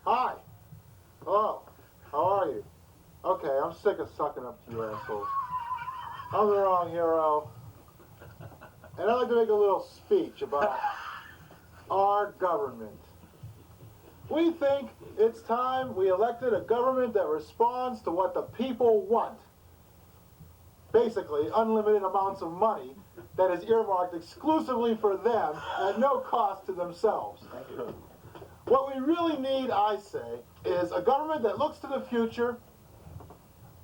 Hi. Hello. How are you? Okay, I'm sick of sucking up to you assholes. I'm the wrong hero. And I'd like to make a little speech about our government. We think it's time we elected a government that responds to what the people want. Basically, unlimited amounts of money that is earmarked exclusively for them at no cost to themselves. What we really need, I say, is a government that looks to the future,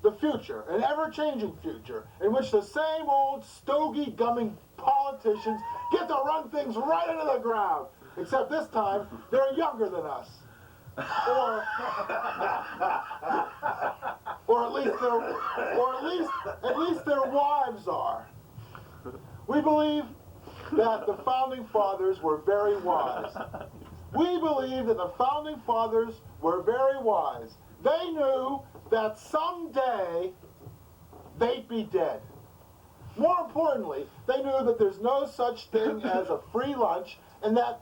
an ever-changing future, in which the same old stogie-gumming politicians get to run things right into the ground, except this time they're younger than us. Or at least their wives are. We believe that the Founding Fathers were very wise. We believe that the Founding Fathers were very wise. They knew that someday they'd be dead. More importantly, they knew that there's no such thing as a free lunch, and that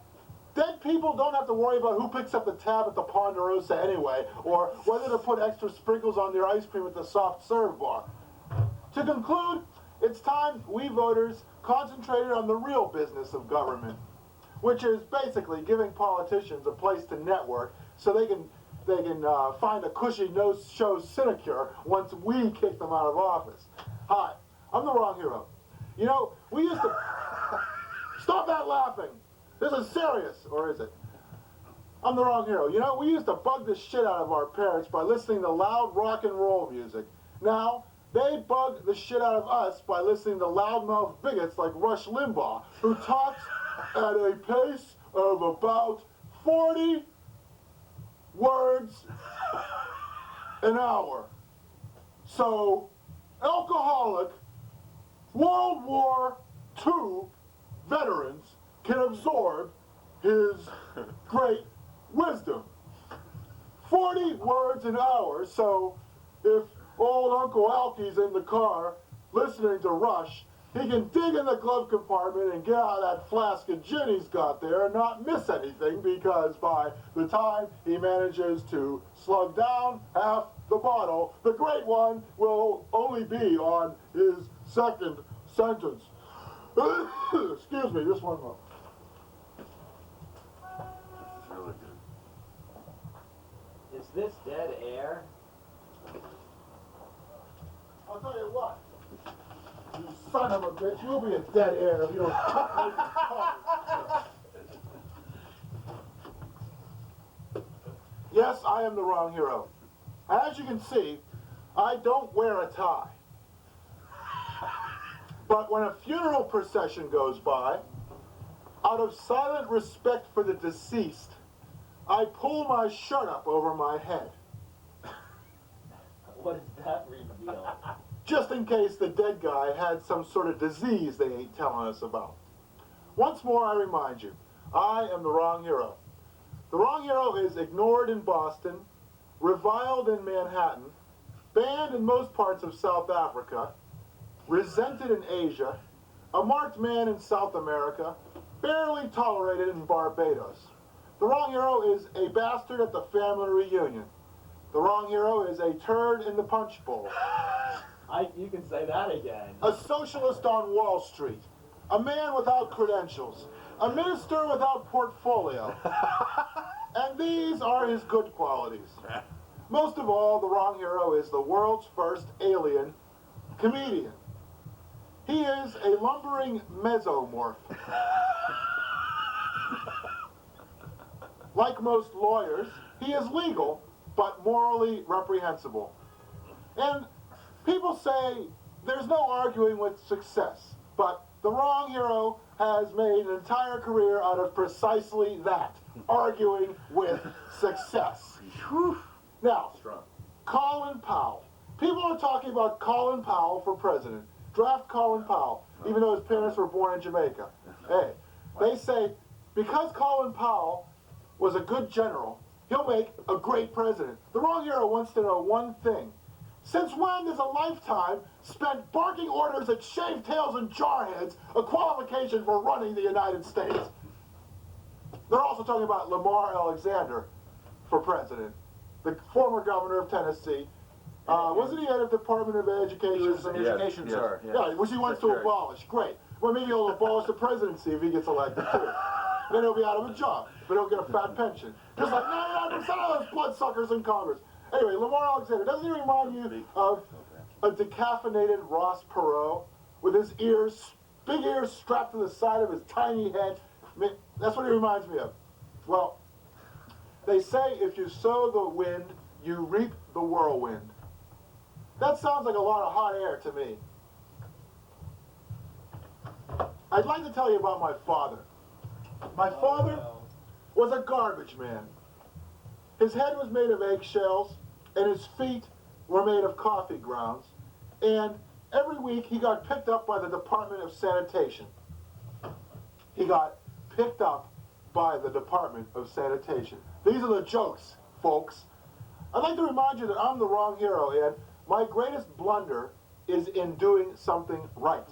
dead people don't have to worry about who picks up the tab at the Ponderosa anyway, or whether to put extra sprinkles on their ice cream at the soft serve bar. To conclude, it's time we voters concentrated on the real business of government, which is basically giving politicians a place to network so they can find a cushy no-show sinecure once we kick them out of office. Hi, I'm the wrong hero. You know, we used to... Stop that laughing! This is serious, or is it? I'm the wrong hero. You know, we used to bug the shit out of our parents by listening to loud rock and roll music. Now, they bug the shit out of us by listening to loudmouth bigots like Rush Limbaugh, who talks at a pace of about 40 words an hour. So, alcoholic World War II veterans can absorb his great wisdom. 40 words an hour, so if old Uncle Alky's in the car listening to Rush, he can dig in the glove compartment and get out that flask of gin he's got there and not miss anything, because by the time he manages to slug down half the bottle, the great one will only be on his second sentence. Excuse me, just one moment. This is really good. Is this dead air? I'll tell you what. You son of a bitch, you'll be a dead air if you don't cut me some Yes, I am the wrong hero. As you can see, I don't wear a tie. But when a funeral procession goes by, out of silent respect for the deceased, I pull my shirt up over my head. What does that reveal? Just in case the dead guy had some sort of disease they ain't telling us about. Once more, I remind you, I am the wrong hero. The wrong hero is ignored in Boston, reviled in Manhattan, banned in most parts of South Africa, resented in Asia, a marked man in South America, barely tolerated in Barbados. The wrong hero is a bastard at the family reunion. The wrong hero is a turd in the punch bowl. You can say that again. A socialist on Wall Street. A man without credentials. A minister without portfolio. And these are his good qualities. Most of all, the wrong hero is the world's first alien comedian. He is a lumbering mesomorph. Like most lawyers, he is legal, but morally reprehensible. And people say there's no arguing with success, but the wrong hero has made an entire career out of precisely that, arguing with success. Now, Colin Powell. People are talking about Colin Powell for president. Draft Colin Powell, even though his parents were born in Jamaica. Hey, they say because Colin Powell was a good general, he'll make a great president. The wrong hero wants to know one thing. Since when is a lifetime spent barking orders at shaved tails and jarheads a qualification for running the United States? They're also talking about Lamar Alexander for president. The former governor of Tennessee. Wasn't he head of Department of Education? He was an education, yes. sir. Yes. Yeah, which he wants to Secretary. abolish. Great. Well, maybe he'll abolish the presidency if he gets elected, too. Then he'll be out of a job, but he'll get a fat pension. Just like 99% of those bloodsuckers in Congress. Anyway, Lamar Alexander, doesn't he remind you of a decaffeinated Ross Perot with his ears, big ears strapped to the side of his tiny head? I mean, that's what he reminds me of. Well, they say if you sow the wind, you reap the whirlwind. That sounds like a lot of hot air to me. I'd like to tell you about my father. My father was a garbage man. His head was made of eggshells, and his feet were made of coffee grounds. And every week he got picked up by the Department of Sanitation. He got picked up by the Department of Sanitation. These are the jokes, folks. I'd like to remind you that I'm the wrong hero, and my greatest blunder is in doing something right.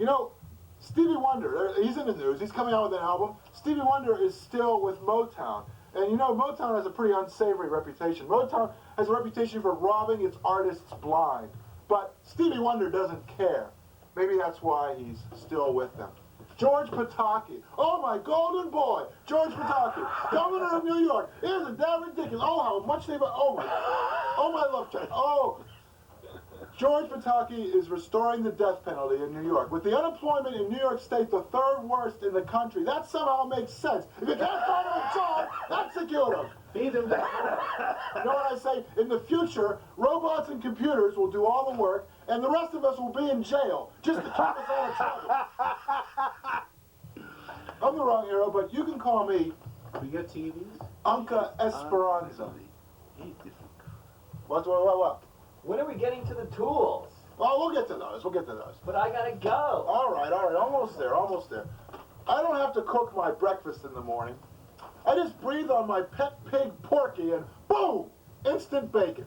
You know, Stevie Wonder, he's in the news, he's coming out with an album. Stevie Wonder is still with Motown. And you know, Motown has a pretty unsavory reputation. Motown has a reputation for robbing its artists blind. But Stevie Wonder doesn't care. Maybe that's why he's still with them. George Pataki. Oh, my golden boy. George Pataki, governor of New York. Isn't it that ridiculous? Oh, how much they've... Oh, my love child. Oh. George Pataki is restoring the death penalty in New York. With the unemployment in New York State the third worst in the country, that somehow makes sense. If you can't find a job, execute them. Feed them back. You know what I say? In the future, robots and computers will do all the work, and the rest of us will be in jail, just to keep us out of trouble. I'm the wrong hero, but you can call me We got TVs? Unca Esperanza. What? When are we getting to the tools? Well, we'll get to those. But I gotta go. All right. Almost there. I don't have to cook my breakfast in the morning. I just breathe on my pet pig Porky and boom, instant bacon.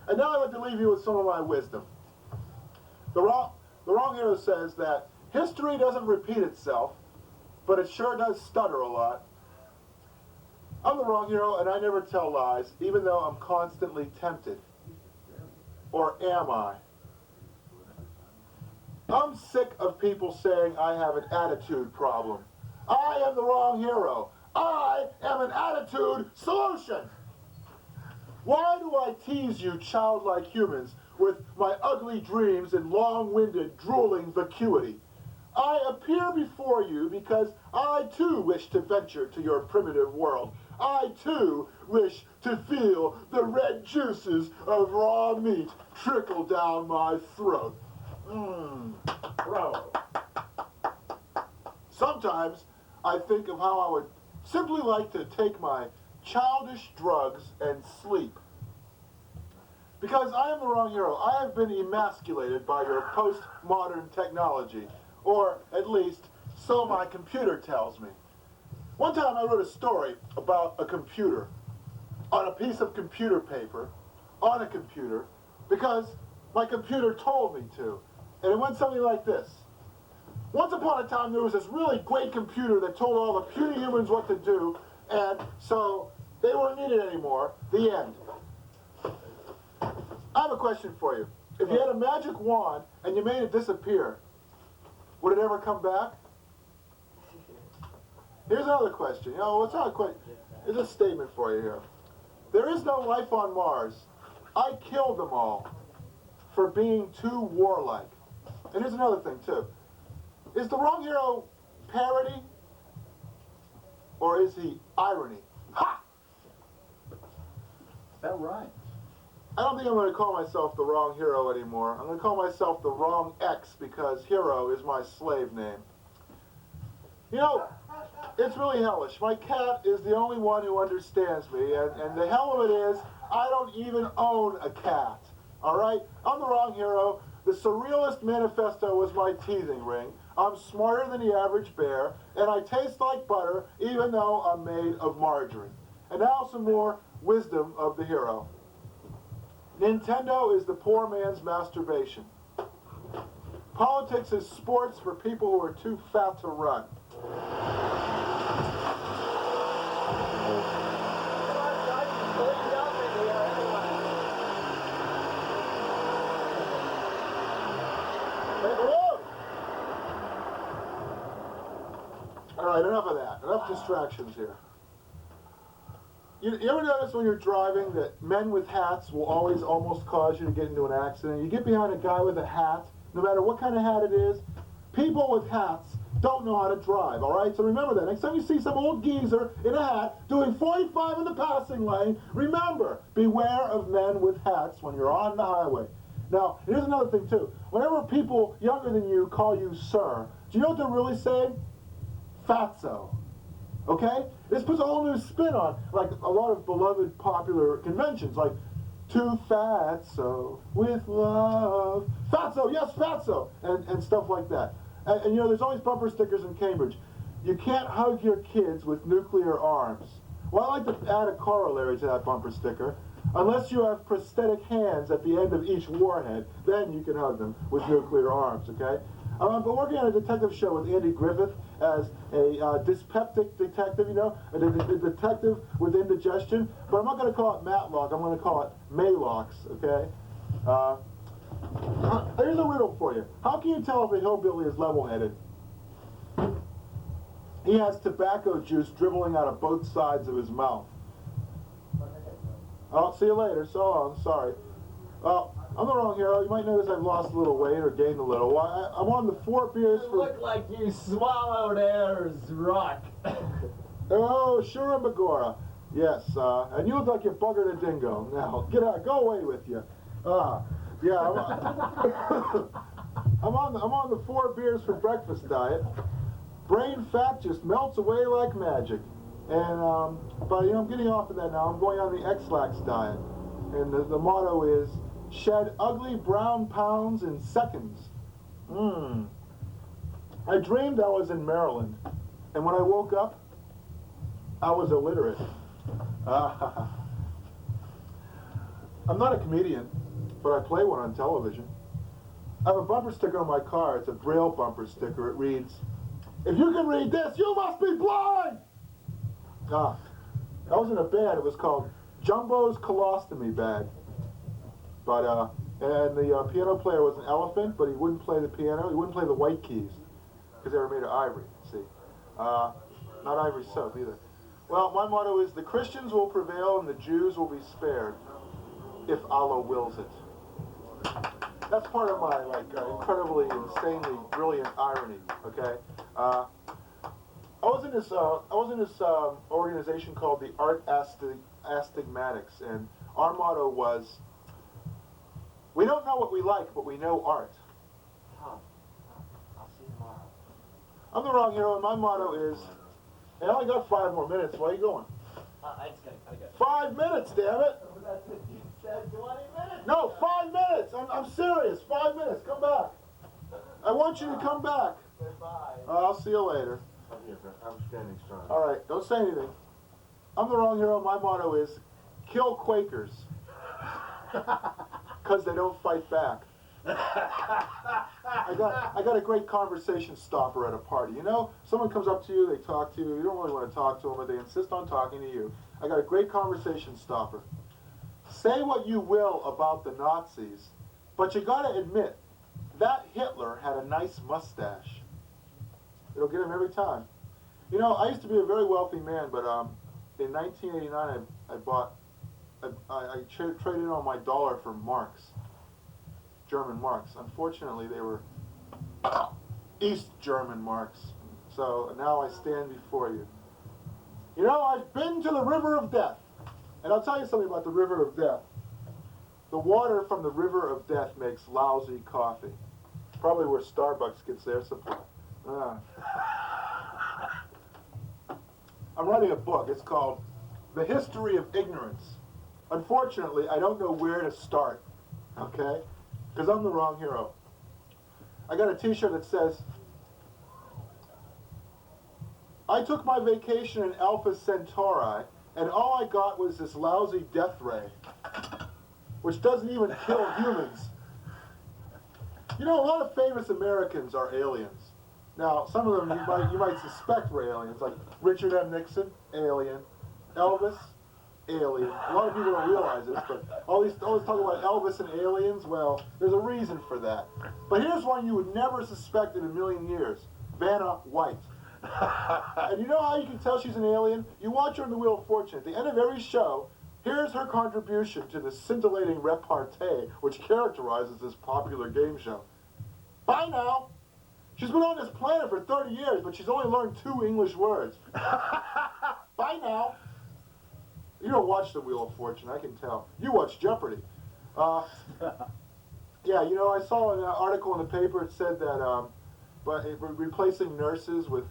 And now I'd like to leave you with some of my wisdom. The wrong hero says that history doesn't repeat itself, but it sure does stutter a lot. I'm the wrong hero, and I never tell lies, even though I'm constantly tempted. Or am I? I'm sick of people saying I have an attitude problem. I am the wrong hero. I am an attitude solution. Why do I tease you childlike humans with my ugly dreams and long-winded, drooling vacuity? I appear before you because I too wish to venture to your primitive world. I too wish to feel the red juices of raw meat trickle down my throat. Bro. Sometimes I think of how I would simply like to take my childish drugs and sleep. Because I am the wrong hero. I have been emasculated by your postmodern technology. Or at least, so my computer tells me. One time I wrote a story about a computer on a piece of computer paper on a computer because my computer told me to. And it went something like this. Once upon a time there was this really great computer that told all the puny humans what to do, and so they weren't needed anymore. The end. I have a question for you. If you had a magic wand and you made it disappear, would it ever come back? Here's another question. You know, it's not a question. Here's a statement for you here. There is no life on Mars. I killed them all for being too warlike. And here's another thing, too. Is the wrong hero parody? Or is he irony? Ha! That rhymes. I don't think I'm going to call myself the wrong hero anymore. I'm going to call myself the wrong X because hero is my slave name. You know, it's really hellish. My cat is the only one who understands me, and the hell of it is, I don't even own a cat. All right? I'm the wrong hero. The surrealist manifesto was my teething ring. I'm smarter than the average bear, and I taste like butter, even though I'm made of margarine. And now some more wisdom of the hero. Nintendo is the poor man's masturbation. Politics is sports for people who are too fat to run. enough distractions here. You ever notice when you're driving that men with hats will always almost cause you to get into an accident? You get behind a guy with a hat, no matter what kind of hat it is, people with hats don't know how to drive, all right? So remember that. Next time you see some old geezer in a hat doing 45 in the passing lane, remember, beware of men with hats when you're on the highway. Now, here's another thing, too. Whenever people younger than you call you sir, do you know what they're really saying? Fatso. Okay? This puts a whole new spin on, like, a lot of beloved popular conventions, like, to fatso with love. Fatso, yes, fatso, and stuff like that. And you know, there's always bumper stickers in Cambridge. You can't hug your kids with nuclear arms. Well, I like to add a corollary to that bumper sticker. Unless you have prosthetic hands at the end of each warhead, then you can hug them with nuclear arms, okay? But working on a detective show with Andy Griffith as a dyspeptic detective, you know, a detective with indigestion. But I'm not going to call it Matlock, I'm going to call it Maylocks, okay? Here's a riddle for you. How can you tell if a hillbilly is level-headed? He has tobacco juice dribbling out of both sides of his mouth. I'll see you later. So long. Sorry. Well, I'm the wrong hero. You might notice I've lost a little weight or gained a little. Well, I'm on the 4 beers You for... look like you swallowed air's rock. Oh, sure, Begorra. Yes, and you look like you buggered a dingo. Now, get out. Go away with you. Yeah, I'm on the 4 beers for breakfast diet. Brain fat just melts away like magic. And, but, you know, I'm getting off of that now. I'm going on the X-Lax diet. And the motto is, shed ugly brown pounds in seconds. I dreamed I was in Maryland. And when I woke up, I was illiterate. I'm not a comedian, but I play one on television. I have a bumper sticker on my car. It's a Braille bumper sticker. It reads, "If you can read this, you must be blind!" That wasn't a band. It was called Jumbo's Colostomy Bag. But, and the piano player was an elephant, but he wouldn't play the piano. He wouldn't play the white keys, because they were made of ivory, see. Not ivory soap either. Well, my motto is, the Christians will prevail and the Jews will be spared, if Allah wills it. That's part of my, like, incredibly, insanely brilliant irony, okay? I was in this organization called the Art Astigmatics, and our motto was, we don't know what we like, but we know art. Tom, I'll see you tomorrow. I'm the wrong hero, and my motto is, hey, I only got 5 more minutes. Where are you going? I just gotta go. 5 minutes, damn it! That's what you said, 20 minutes. No, 5 minutes! I'm serious. 5 minutes. Come back. I want you to come back. Goodbye. I'll see you later. I'm standing strong. All right, don't say anything. I'm the wrong hero. My motto is, kill Quakers. Because they don't fight back. I got a great conversation stopper at a party. You know, someone comes up to you, they talk to you, you don't really want to talk to them, but they insist on talking to you. I got a great conversation stopper. Say what you will about the Nazis, but you got to admit, that Hitler had a nice mustache. It'll get him every time. You know, I used to be a very wealthy man, but in 1989, I traded in on my dollar for marks, German marks. Unfortunately, they were East German marks. So now I stand before you. You know, I've been to the River of Death. And I'll tell you something about the River of Death. The water from the River of Death makes lousy coffee. Probably where Starbucks gets their supply. I'm writing a book. It's called The History of Ignorance. Unfortunately, I don't know where to start, okay? Because I'm the wrong hero. I got a t-shirt that says, I took my vacation in Alpha Centauri, and all I got was this lousy death ray, which doesn't even kill humans. You know, a lot of famous Americans are aliens. Now, some of them you might suspect were aliens, like Richard M. Nixon, alien. Elvis, alien. A lot of people don't realize this, but always talk about Elvis and aliens. Well, there's a reason for that. But here's one you would never suspect in a million years. Vanna White. And you know how you can tell she's an alien? You watch her in the Wheel of Fortune. At the end of every show, here's her contribution to the scintillating repartee which characterizes this popular game show. Bye now. She's been on this planet for 30 years, but she's only learned 2 English words. Bye now. You don't watch the Wheel of Fortune, I can tell. You watch Jeopardy. Yeah, you know, I saw an article in the paper. It said that replacing nurses with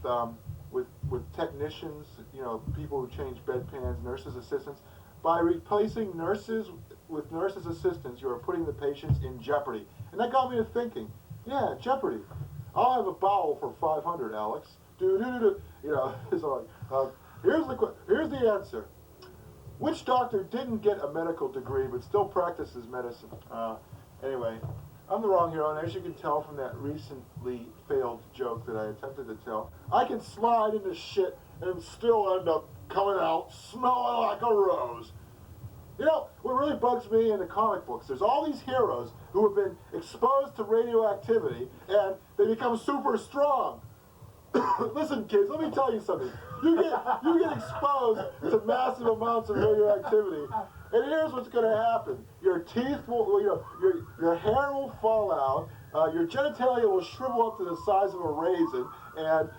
technicians, you know, people who change bedpans, nurses' assistants. By replacing nurses with nurses' assistants, you are putting the patients in jeopardy. And that got me to thinking, yeah, jeopardy. I'll have a bowel for 500, Alex. Do. You know, so here's the answer. Which doctor didn't get a medical degree but still practices medicine? Anyway, I'm the wrong hero, and as you can tell from that recently failed joke that I attempted to tell, I can slide into shit and still end up coming out smelling like a rose. You know, what really bugs me in the comic books, there's all these heroes who have been exposed to radioactivity, and they become super strong. Listen, kids, let me tell you something. You get exposed to massive amounts of radioactivity, and here's what's going to happen. Your teeth will, you know, your hair will fall out, your genitalia will shrivel up to the size of a raisin, and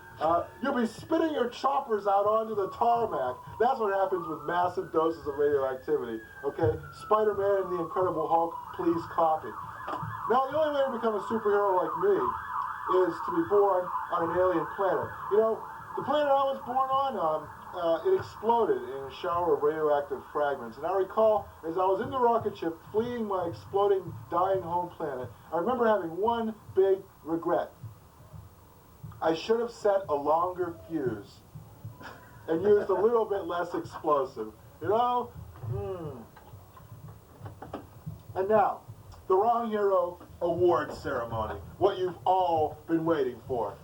you'll be spitting your choppers out onto the tarmac. That's what happens with massive doses of radioactivity. Okay? Spider-Man and the Incredible Hulk, please copy. Now, the only way to become a superhero like me is to be born on an alien planet. You know, the planet I was born on, it exploded in a shower of radioactive fragments. And I recall, as I was in the rocket ship fleeing my exploding, dying home planet, I remember having one big regret. I should have set a longer fuse and used a little bit less explosive. You know? And now, the Wrong Hero Award Ceremony. What you've all been waiting for.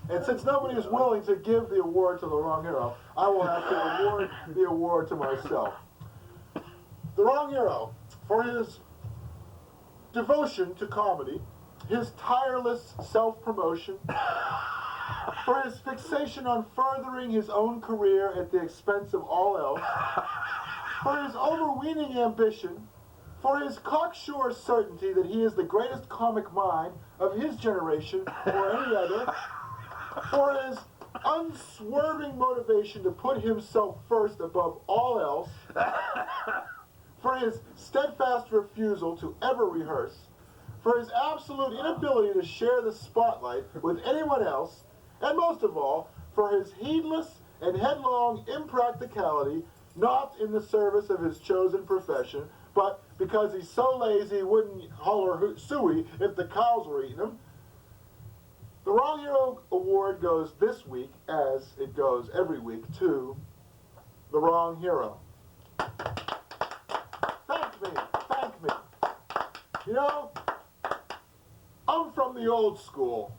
And since nobody is willing to give the award to the Wrong Hero, I will have to award the award to myself. The Wrong Hero, for his devotion to comedy, his tireless self-promotion, for his fixation on furthering his own career at the expense of all else, for his overweening ambition, for his cocksure certainty that he is the greatest comic mind of his generation or any other, for his unswerving motivation to put himself first above all else, for his steadfast refusal to ever rehearse, for his absolute inability to share the spotlight with anyone else, and most of all, for his heedless and headlong impracticality, not in the service of his chosen profession, but because he's so lazy he wouldn't holler suey if the cows were eating him. The Wrong Hero Award goes this week, as it goes every week, to the Wrong Hero. Thank me. You know, I'm from the old school.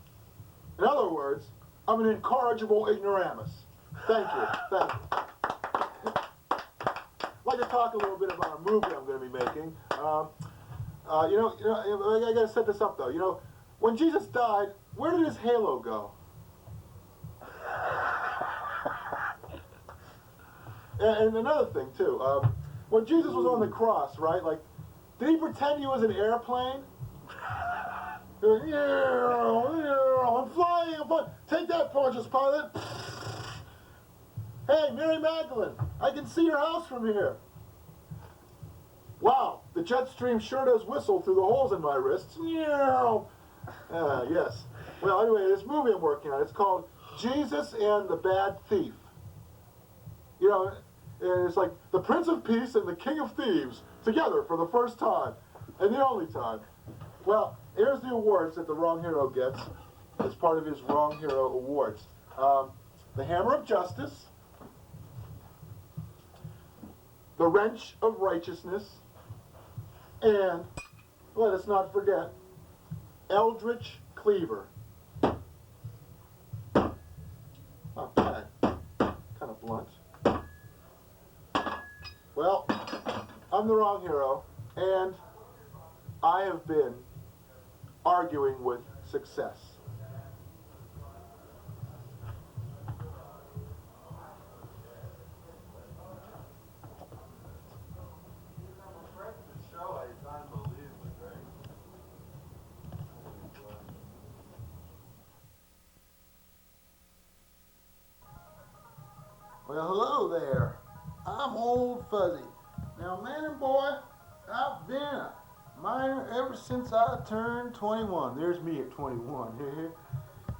In other words, I'm an incorrigible ignoramus. Thank you. I'd like to talk a little bit about a movie I'm going to be making. You know, I got to set this up though. You know, when Jesus died, where did his halo go? And another thing too, when Jesus was on the cross, right? Like, did he pretend he was an airplane? He was, I'm flying. Take that, Pontius Pilate. Hey, Mary Magdalene, I can see your house from here. Wow, the jet stream sure does whistle through the holes in my wrists. Yes. Well, anyway, this movie I'm working on, it's called Jesus and the Bad Thief. You know, and it's like the Prince of Peace and the King of Thieves together for the first time and the only time. Well, here's the awards that the Wrong Hero gets as part of his Wrong Hero Awards. The Hammer of Justice, the Wrench of Righteousness, and, let us not forget, Eldritch Cleaver. Not bad. Kind of blunt. Well, I'm the Wrong Hero, and I have been arguing with success. Well, hello there. I'm Old Fuzzy. Now, man and boy, I've been a miner ever since I turned 21. There's me at 21.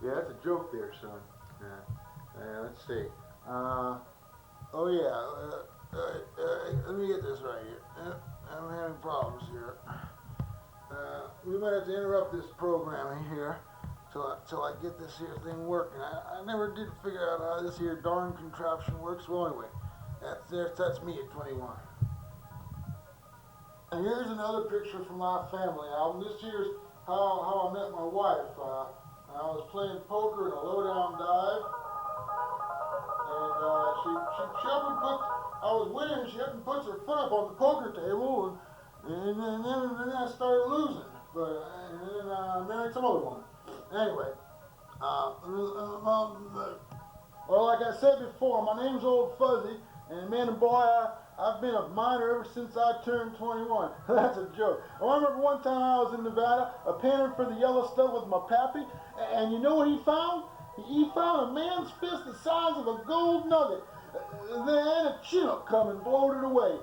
Yeah, that's a joke there, son. Let's see. Oh yeah. Let me get this right here. I'm having problems here. We might have to interrupt this programming here till I get this here thing working. I never did figure out how this here darn contraption works. Well, anyway, that's me at 21. And here's another picture from my family album. This here's how I met my wife. I was playing poker in a lowdown dive, and she up and put. I was winning. She up and puts her foot up on the poker table, and then I started losing. And then I married some other woman. Anyway, well, like I said before, my name's Old Fuzzy, and man and boy, I've been a miner ever since I turned 21. That's a joke. I remember one time I was in Nevada, panning for the yellow stuff with my pappy, and you know what he found? He found a man's fist the size of a gold nugget. Then a Chinook come and blowed it away.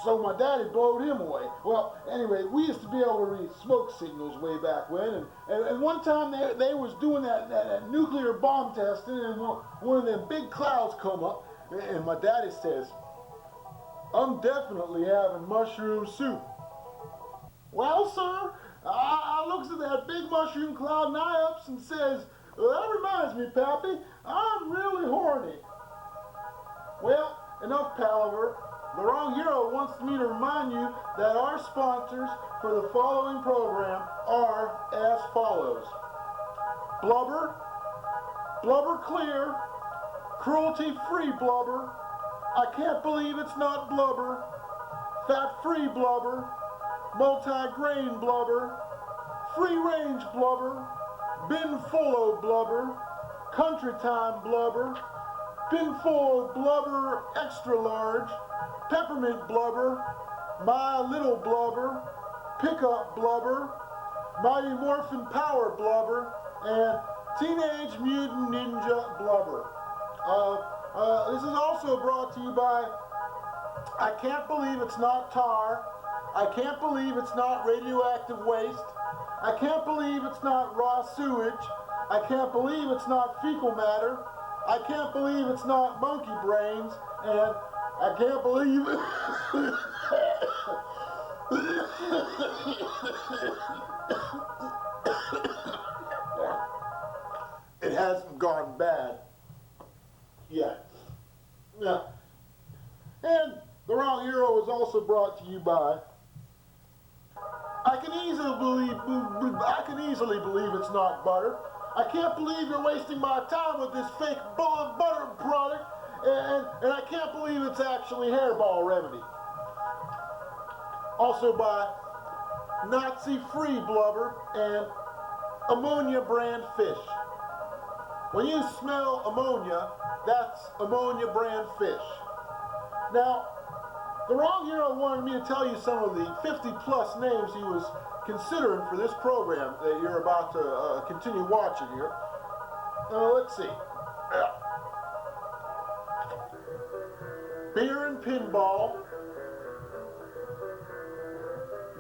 So my daddy blowed him away. Well, anyway, we used to be able to read smoke signals way back when, and one time they was doing that nuclear bomb testing, and one of them big clouds come up, and my daddy says, "I'm definitely having mushroom soup." Well, sir, I looks at that big mushroom cloud and I ups and says, "Well, that reminds me, Pappy, I'm really horny." Well, enough palaver. The Wrong Hero wants me to remind you that our sponsors for the following program are as follows: Blubber, Blubber Clear, Cruelty-Free Blubber, I Can't Believe It's Not Blubber, Fat-Free Blubber, Multi-Grain Blubber, Free-Range Blubber, Bin Full of Blubber, Country Time Blubber, Bin Full of Blubber Extra Large, Peppermint Blubber, My Little Blubber, Pickup Blubber, Mighty Morphin Power Blubber, and Teenage Mutant Ninja Blubber. This is also brought to you by I Can't Believe It's Not Tar, I Can't Believe It's Not Radioactive Waste, I Can't Believe It's Not Raw Sewage, I Can't Believe It's Not Fecal Matter, I Can't Believe It's Not Monkey Brains, and I can't believe it hasn't gone bad yet. Yeah. And The Wrong Hero is also brought to you by I can easily believe it's not butter. I can't believe you're wasting my time with this fake butter product. And I can't believe it's actually Hairball Remedy. Also by Nazi-Free Blubber and Ammonia Brand Fish. When you smell ammonia, that's Ammonia Brand Fish. Now, The Wrong Hero wanted me to tell you some of the 50-plus names he was considering for this program that you're about to continue watching here. Let's see. Beer and Pinball,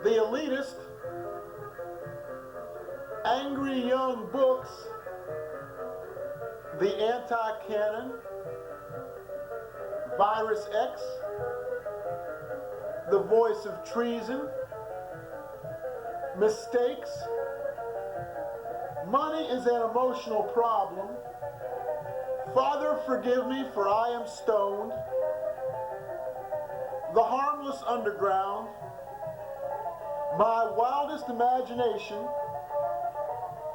The Elitist, Angry Young Books, The Anti-Canon, Virus X, The Voice of Treason, Mistakes, Money is an Emotional Problem, Father Forgive Me for I Am Stoned, The Harmless Underground, My Wildest Imagination,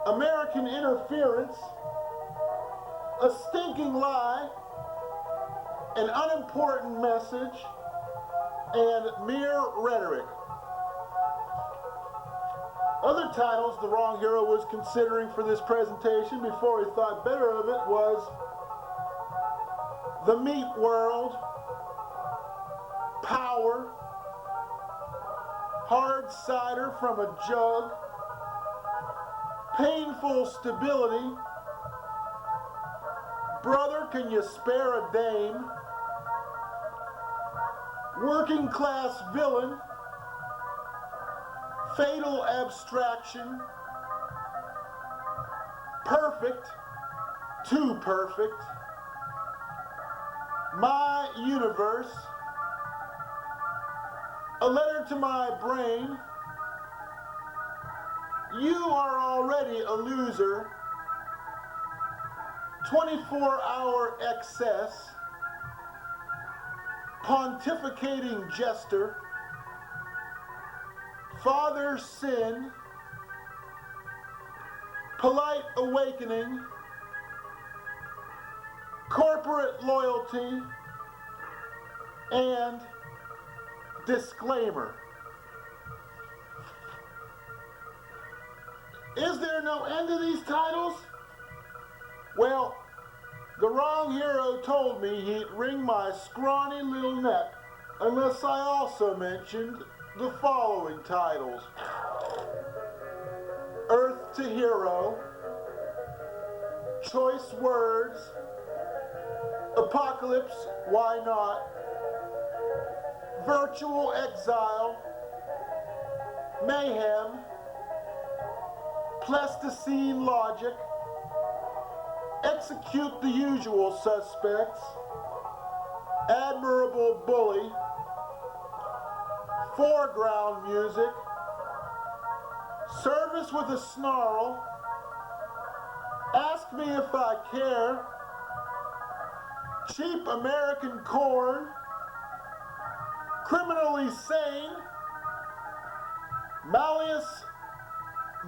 American Interference, A Stinking Lie, An Unimportant Message, and Mere Rhetoric. Other titles The Wrong Hero was considering for this presentation before he thought better of it was The Meat World, Power, Hard Cider from a Jug, Painful Stability, Brother Can You Spare a Dame, working class villain, fatal abstraction, perfect, too perfect, my universe, a letter to my brain, you are already a loser, 24-hour excess, pontificating jester, father sin, polite awakening, corporate loyalty, and disclaimer. Is there no end to these titles? Well, the wrong hero told me he'd wring my scrawny little neck unless I also mentioned the following titles. Earth to Hero, Choice Words, Apocalypse, Why Not, Virtual Exile, Mayhem, Plasticine Logic, Execute the Usual Suspects, Admirable Bully, Foreground Music, Service with a Snarl, Ask Me If I Care, Cheap American Corn, Criminally Sane, Malleus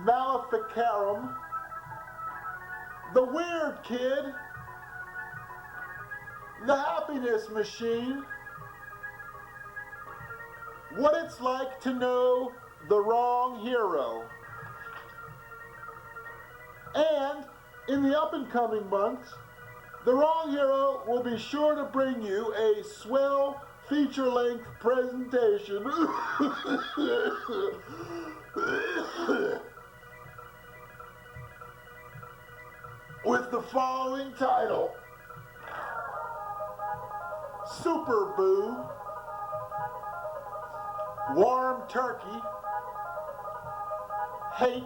Maleficarum, The Weird Kid, The Happiness Machine, What It's Like to Know the Wrong Hero. And in the up and coming months, The Wrong Hero will be sure to bring you a swell feature-length presentation with the following title: Super Boo, Warm Turkey, Hate,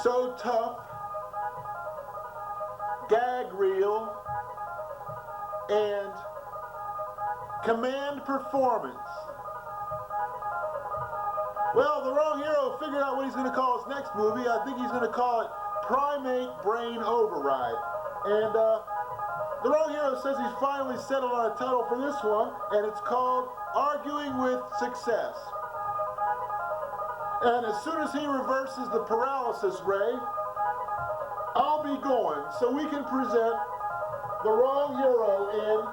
So Tough, Gag Reel, and Command Performance. Well, the Wrong Hero figured out what he's going to call his next movie. I think he's going to call it Primate Brain Override. And the Wrong Hero says he's finally settled on a title for this one, and it's called Arguing with Success. And as soon as he reverses the paralysis ray, I'll be going so we can present the Wrong Hero in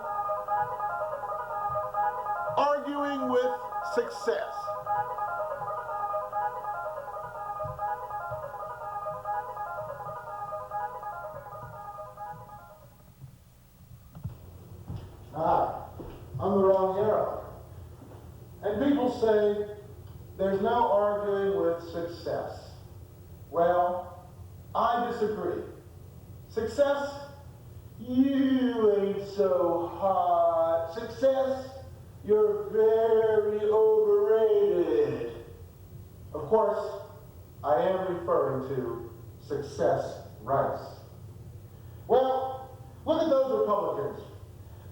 Arguing with Success. Hi, I'm the Wrong Hero. And people say there's no arguing with success. Well, I disagree. Success? You ain't so hot. Success? You're very overrated. Of course, I am referring to Success Rice. Well, look at those Republicans.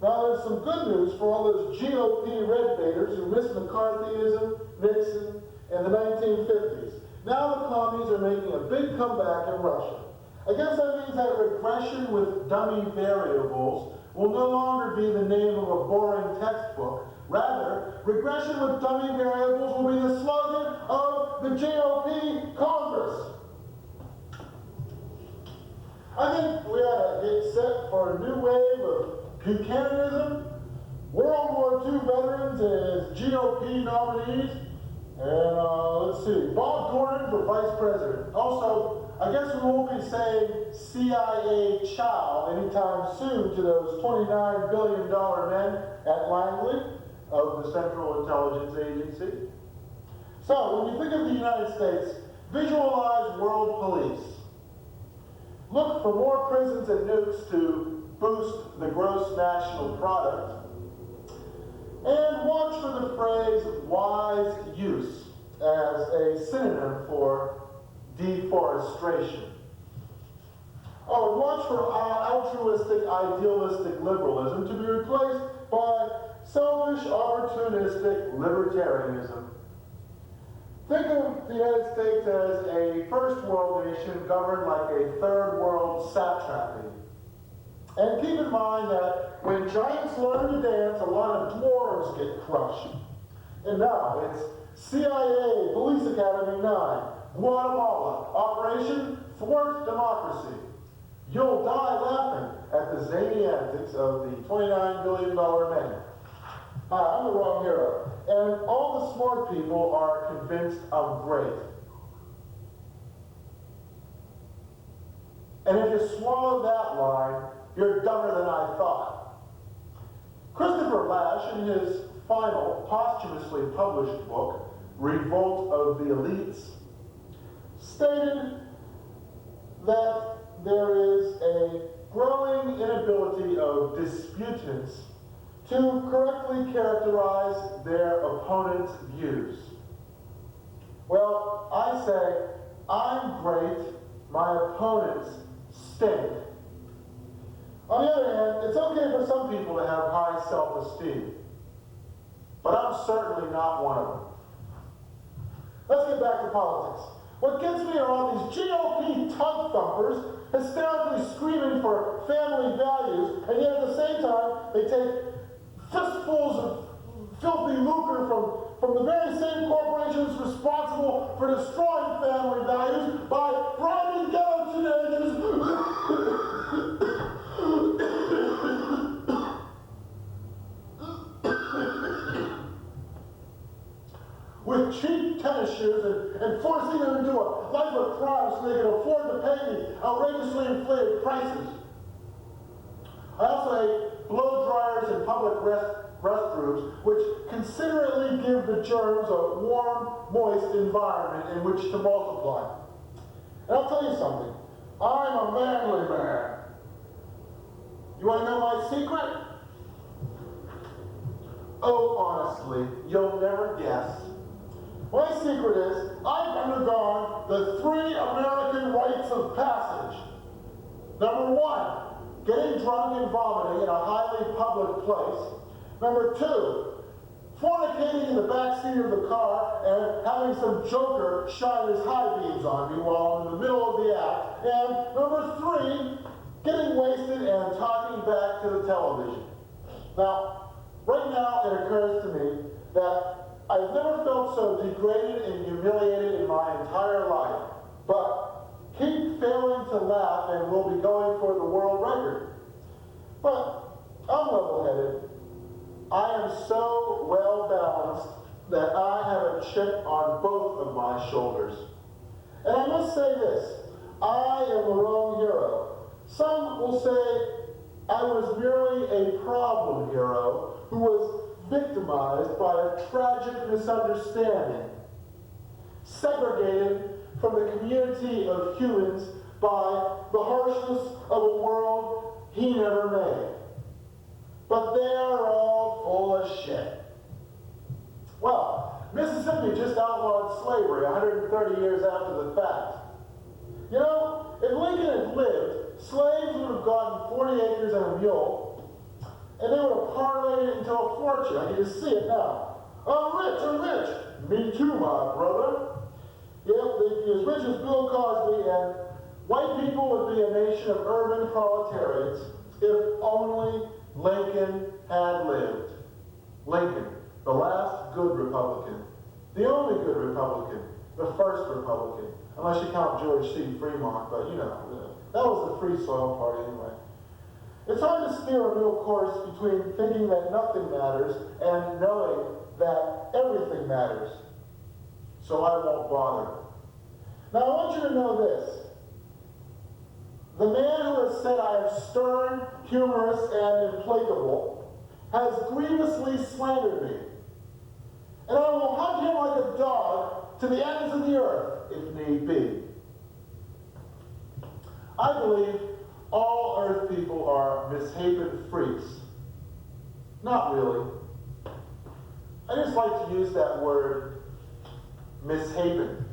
Now, there's some good news for all those GOP red baiters who missed McCarthyism, Nixon, and the 1950s. Now the commies are making a big comeback in Russia. I guess that means that regression with dummy variables will no longer be the name of a boring textbook. Rather, regression with dummy variables will be the slogan of the GOP Congress. I think we ought to get set for a new wave of Buchananism, World War II veterans as GOP nominees, and let's see, Bob Gordon for vice president. Also, I guess we won't be saying CIA chow anytime soon to those $29 billion men at Langley of the Central Intelligence Agency. So, when you think of the United States, visualize world police. Look for more prisons and nukes to boost the gross national product. And watch for the phrase wise use as a synonym for deforestation. Oh, and watch for altruistic, idealistic liberalism to be replaced by selfish, opportunistic libertarianism. Think of the United States as a first world nation governed like a third world satrapy. And keep in mind that when giants learn to dance, a lot of dwarves get crushed. And now it's CIA, Police Academy 9, Guatemala, Operation Thwart Democracy. You'll die laughing at the zany antics of the $29 billion man. Hi, I'm the wrong hero. And all the smart people are convinced I'm great. And if you swallow that line, you're dumber than I thought. Christopher Lasch, in his final, posthumously published book, Revolt of the Elites, stated that there is a growing inability of disputants to correctly characterize their opponent's views. Well, I say, I'm great, my opponents stink. On the other hand, it's okay for some people to have high self-esteem, but I'm certainly not one of them. Let's get back to politics. What gets me are all these GOP tongue thumpers hysterically screaming for family values, and yet at the same time, they take fistfuls of filthy lucre from the very same corporations responsible for destroying family values by bribing ghetto teenagers with cheap tennis shoes and forcing them into a life of crime so they can afford to pay the outrageously inflated prices. I also hate blow dryers in public restrooms, which considerately give the germs a warm, moist environment in which to multiply. And I'll tell you something. I'm a manly man. You want to know my secret? Oh, honestly, you'll never guess. My secret is I've undergone the 3 American rites of passage. Number 1, getting drunk and vomiting in a highly public place. Number 2, fornicating in the back seat of the car and having some joker shine his high beams on me while I'm in the middle of the act. And number 3, getting wasted and talking back to the television. Now, right now it occurs to me that I've never felt so degraded and humiliated in my entire life. But keep failing to laugh and we'll be going for the world record. But I'm level-headed. I am so well-balanced that I have a chip on both of my shoulders. And I must say this, I am the wrong hero. Some will say I was merely a problem hero who was victimized by a tragic misunderstanding, segregated from the community of humans by the harshness of a world he never made. But they're all full of shit. Well, Mississippi just outlawed slavery 130 years after the fact. You know, if Lincoln had lived, slaves would have gotten 40 acres and a mule, and they would have parlayed it into a fortune. I can just see it now. I'm rich. Me too, my brother. Yep, they'd be as rich as Bill Cosby, and white people would be a nation of urban proletariats if only Lincoln had lived. Lincoln, the last good Republican. The only good Republican. The first Republican. Unless you count George C. Fremont, but you know, that was the Free Soil Party anyway. It's hard to steer a middle course between thinking that nothing matters and knowing that everything matters. So I won't bother. Now I want you to know this. The man who has said I am stern, humorous, and implacable has grievously slandered me. And I will hunt him like a dog to the ends of the earth, if need be. I believe all Earth people are mishapen freaks. Not really. I just like to use that word, mishapen.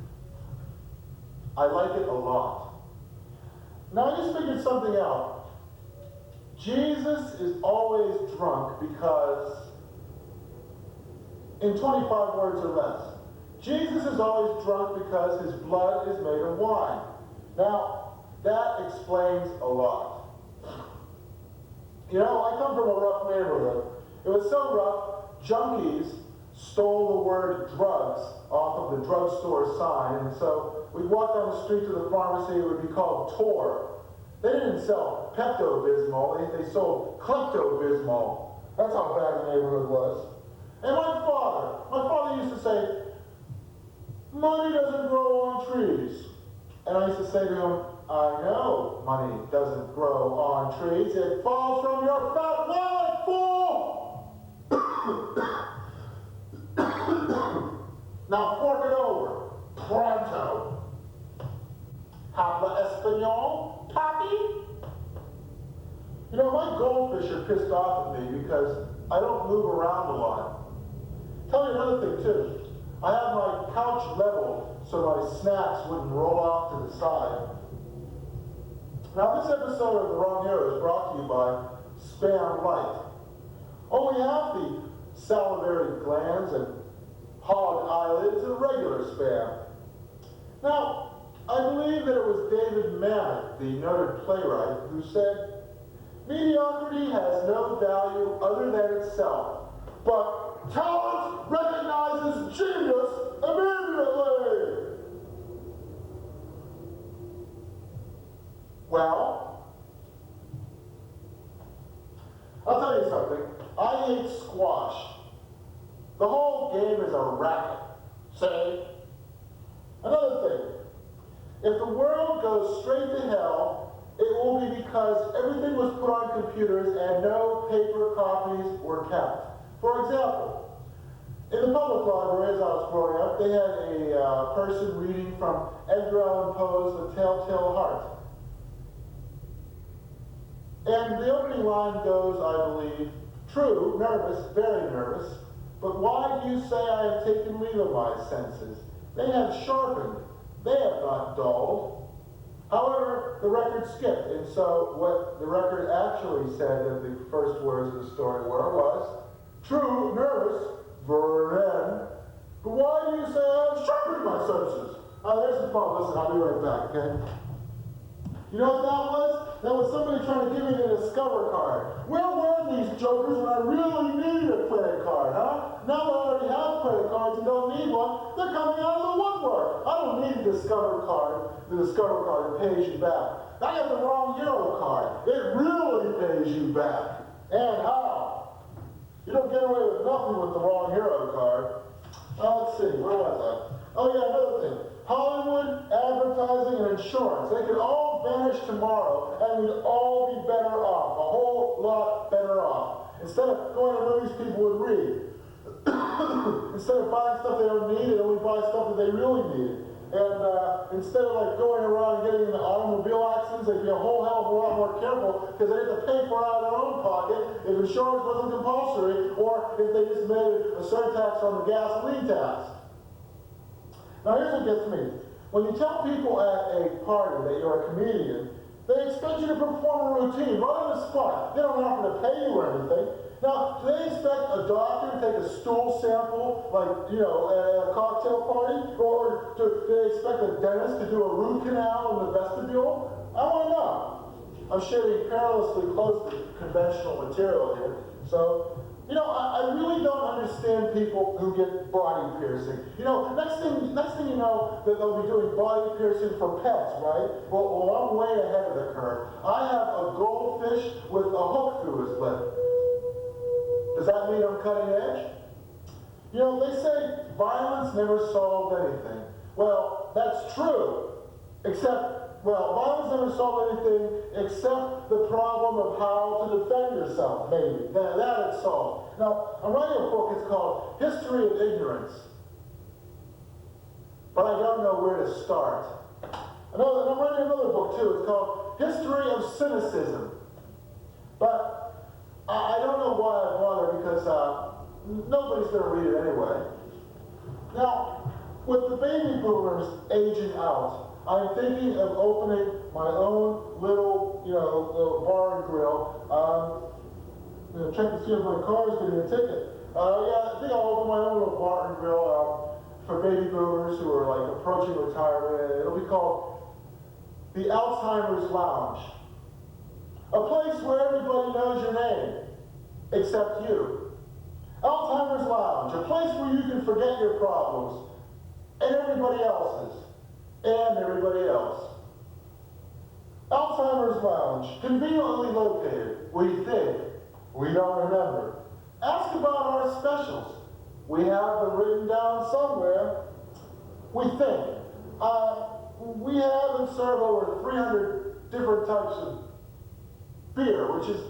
I like it a lot. Now I just figured something out. Jesus is always drunk because, in 25 words or less, Jesus is always drunk because his blood is made of wine. Now, that explains a lot. You know, I come from a rough neighborhood. It was so rough, junkies stole the word drugs off of the drugstore sign, and so we'd walk down the street to the pharmacy, it would be called Tor. They didn't sell Pepto-Bismol, they sold Klepto-Bismol. That's how bad the neighborhood was. And my father used to say, money doesn't grow on trees. And I used to say to him, I know money doesn't grow on trees. It falls from your fat wallet, fool! Now fork it over. Pronto. Habla Espanol, papi? You know, my goldfish are pissed off at me because I don't move around a lot. Tell you another thing, too. I have my couch leveled so my snacks wouldn't roll off to the side. Now, this episode of The Wrong Hero is brought to you by Spam Light. Only half the salivary glands and hog eyelids are regular spam. Now, I believe that it was David Mamet, the noted playwright, who said, mediocrity has no value other than itself, but talent recognizes genius immediately. Well, I'll tell you something. I hate squash. The whole game is a racket. See? Another thing. If the world goes straight to hell, it will be because everything was put on computers and no paper copies were kept. For example, in the public library as I was growing up, they had a person reading from Edgar Allan Poe's The Telltale Heart. And the opening line goes, I believe, true, nervous, very nervous, but why do you say I have taken leave of my senses? They have sharpened, they have not dulled. However, the record skipped, and so what the record actually said that the first words of the story were was, true, nervous, Vernon, but why do you say I have sharpened my senses? There's the phone, listen, I'll be right back, okay? You know what that was? That was somebody trying to give me the Discover card. Where were these jokers when I really needed a credit card, huh? Now that I already have credit cards and don't need one, they're coming out of the woodwork. I don't need the Discover card. The Discover card pays you back. I have the Wrong Hero card. It really pays you back. And how? You don't get away with nothing with the Wrong Hero card. Let's see, where was I? Oh yeah, another thing. Hollywood, advertising, and insurance. They could all vanish tomorrow, and we'd all be better off. A whole lot better off. Instead of going to movies people would read. Instead of buying stuff they don't need, they only buy stuff that they really need. And instead of like going around and getting into automobile accidents, they'd be a whole hell of a lot more careful because they have to pay for it out of their own pocket if insurance wasn't compulsory, or if they just made a surtax on the gasoline tax. Now here's what gets me. When you tell people at a party that you're a comedian, they expect you to perform a routine right on the spot. They don't offer to pay you or anything. Now, do they expect a doctor to take a stool sample, like, you know, at a cocktail party? Or do they expect a dentist to do a root canal in the vestibule? I want to know. I'm shading perilously close to conventional material here. So, you know, I really don't understand people who get body piercing. You know, next thing you know, that they'll be doing body piercing for pets, right? Well, I'm way ahead of the curve. I have a goldfish with a hook through his lip. Does that mean I'm cutting edge? You know, they say violence never solved anything. Well, that's true. Except, violence never solved anything except the problem of how to defend yourself, maybe. That it's solved. Now, I'm writing a book, it's called History of Ignorance. But I don't know where to start. And I'm writing another book, too. It's called History of Cynicism. But I don't know why I bother, because nobody's going to read it anyway. Now, with the baby boomers aging out, I'm thinking of opening my own little bar and grill. Check to see if my car's getting a ticket. Yeah, I think I'll open my own little bar and grill for baby boomers who are like approaching retirement. It'll be called the Alzheimer's Lounge. A place where everybody knows your name, except you. Alzheimer's Lounge, a place where you can forget your problems, and everybody else's, and everybody else. Alzheimer's Lounge, conveniently located, we think, we don't remember. Ask about our specials. We have them written down somewhere. We think. We have and serve over 300 different types of beer, which is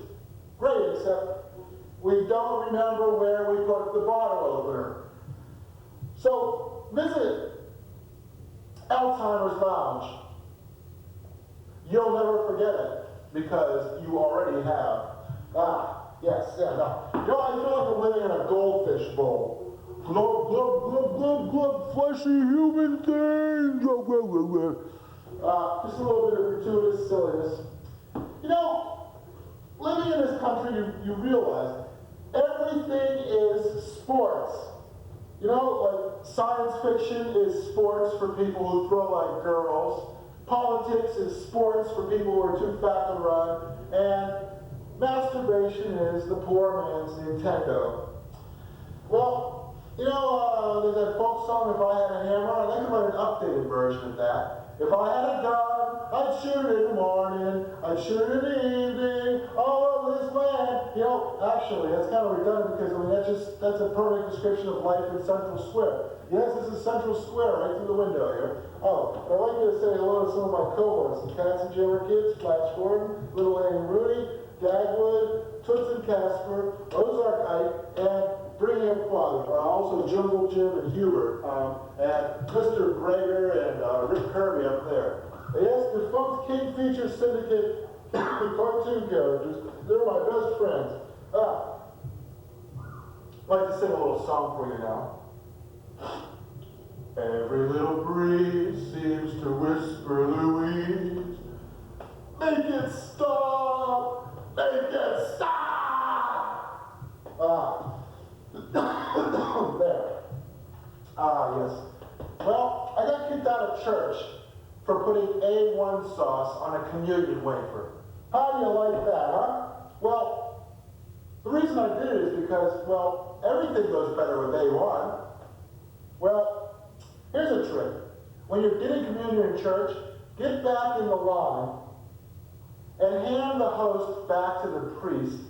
great, except we don't remember where we put the bottle opener. So visit Alzheimer's Lounge. You'll never forget it because you already have. Yes, yeah, no. I feel like I'm living in a goldfish bowl. Glub, glub, glub, glub, glub, fleshy human things. Just a little bit of gratuitous silliness. Living in this country, you realize everything is sports. Like science fiction is sports for people who throw like girls. Politics is sports for people who are too fat to run. And masturbation is the poor man's Nintendo. Well, there's that folk song, If I Had a Hammer. I'd like to write an updated version of that. If I had a gun, I'd shoot it in the morning, I'd shoot it in the evening, all over this land. Actually, that's kind of redundant because, that's a perfect description of life in Central Square. Yes, this is Central Square right through the window here. Oh, I'd like you to say hello to some of my cohorts, the Katzenjammer kids, Flash Gordon, Little Annie and Rudy, Dagwood, Toots and Casper, Ozark Ike, and Brilliant Father, also Jungle Jim and Hubert, and Mr. Greger and Rick Kirby up there. Yes, defunct King Feature Syndicate cartoon characters. They're my best friends. I'd like to sing a little song for you now. Every little breeze seems to whisper, Louise, make it stop, make it stop. There. Yes. Well, I got kicked out of church for putting A1 sauce on a communion wafer. How do you like that, huh? Well, the reason I did it is because, everything goes better with A1. Well, here's a trick. When you're getting communion in church, get back in the line and hand the host back to the priest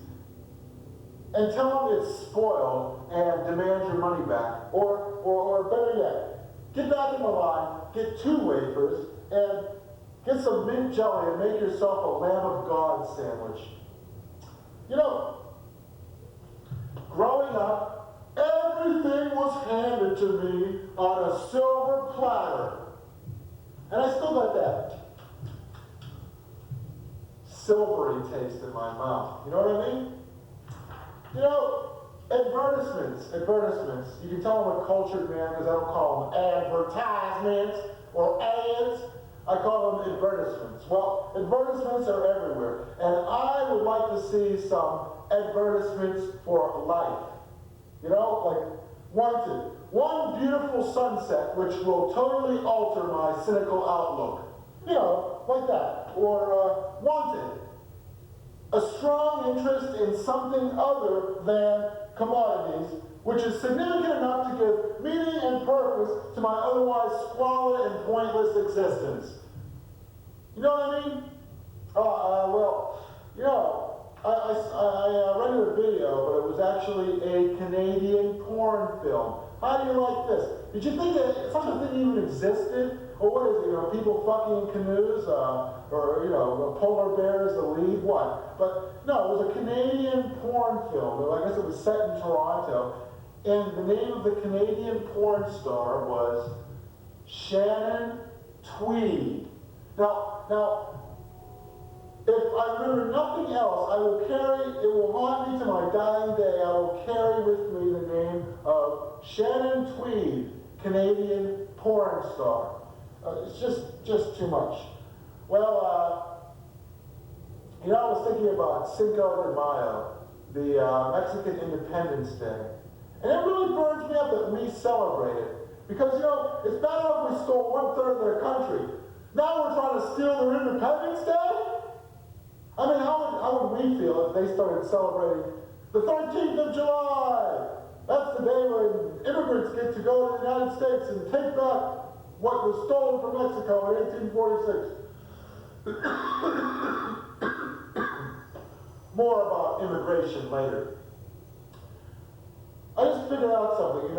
and tell him it's spoiled and demand your money back. Or better yet, get back in the line, get 2 wafers, and get some mint jelly and make yourself a Lamb of God sandwich. Growing up, everything was handed to me on a silver platter. And I still got that silvery taste in my mouth. You know what I mean? Advertisements. You can tell I'm a cultured man because I don't call them advertisements or ads. I call them advertisements. Well, advertisements are everywhere. And I would like to see some advertisements for life. Like wanted. One beautiful sunset which will totally alter my cynical outlook. Like that. Or wanted. A strong interest in something other than commodities, which is significant enough to give meaning and purpose to my otherwise squalid and pointless existence. You know what I mean? I rented a video, but it was actually a Canadian porn film. How do you like this? Did you think that such a thing even existed? Or what is it, people fucking in canoes? Or polar bears, the lead? What? But no, it was a Canadian porn film. I guess it was set in Toronto. And the name of the Canadian porn star was Shannon Tweed. Now, If I remember nothing else, it will haunt me to my dying day. I will carry with me the name of Shannon Tweed, Canadian porn star. It's just too much. Well, I was thinking about Cinco de Mayo, the Mexican Independence Day. And it really burns me up that we celebrate it. Because, it's bad enough we stole 1/3 of their country. Now we're trying to steal their Independence Day? I mean, how would we feel if they started celebrating the 13th of July? That's the day when immigrants get to go to the United States and take back what was stolen from Mexico in 1846. More about immigration later. I just figured out something,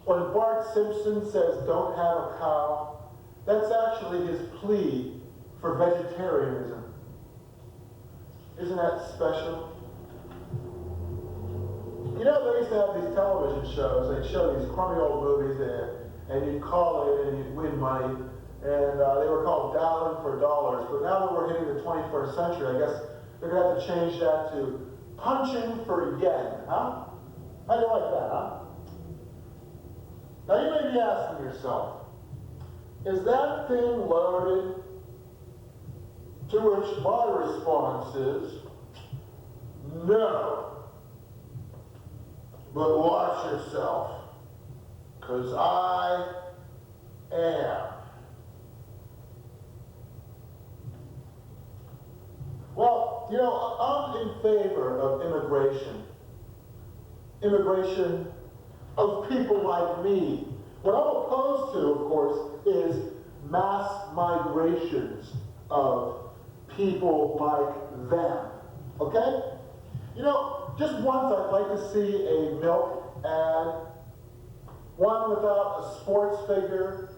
when Bart Simpson says don't have a cow, that's actually his plea for vegetarianism. Isn't that special? They used to have these television shows, they'd show these crummy old movies and you'd call in and you'd win money, and they were called Dialing for Dollars, but now that we're hitting the 21st century, I guess they're going to have to change that to Punching for Yen, huh? How do you like that, huh? Now you may be asking yourself, is that thing loaded? To which my response is, no. But watch yourself, because I am. Well, I'm in favor of immigration. Immigration of people like me. What I'm opposed to, of course, is mass migrations of people like them. Okay? Just once I'd like to see a milk ad, one without a sports figure,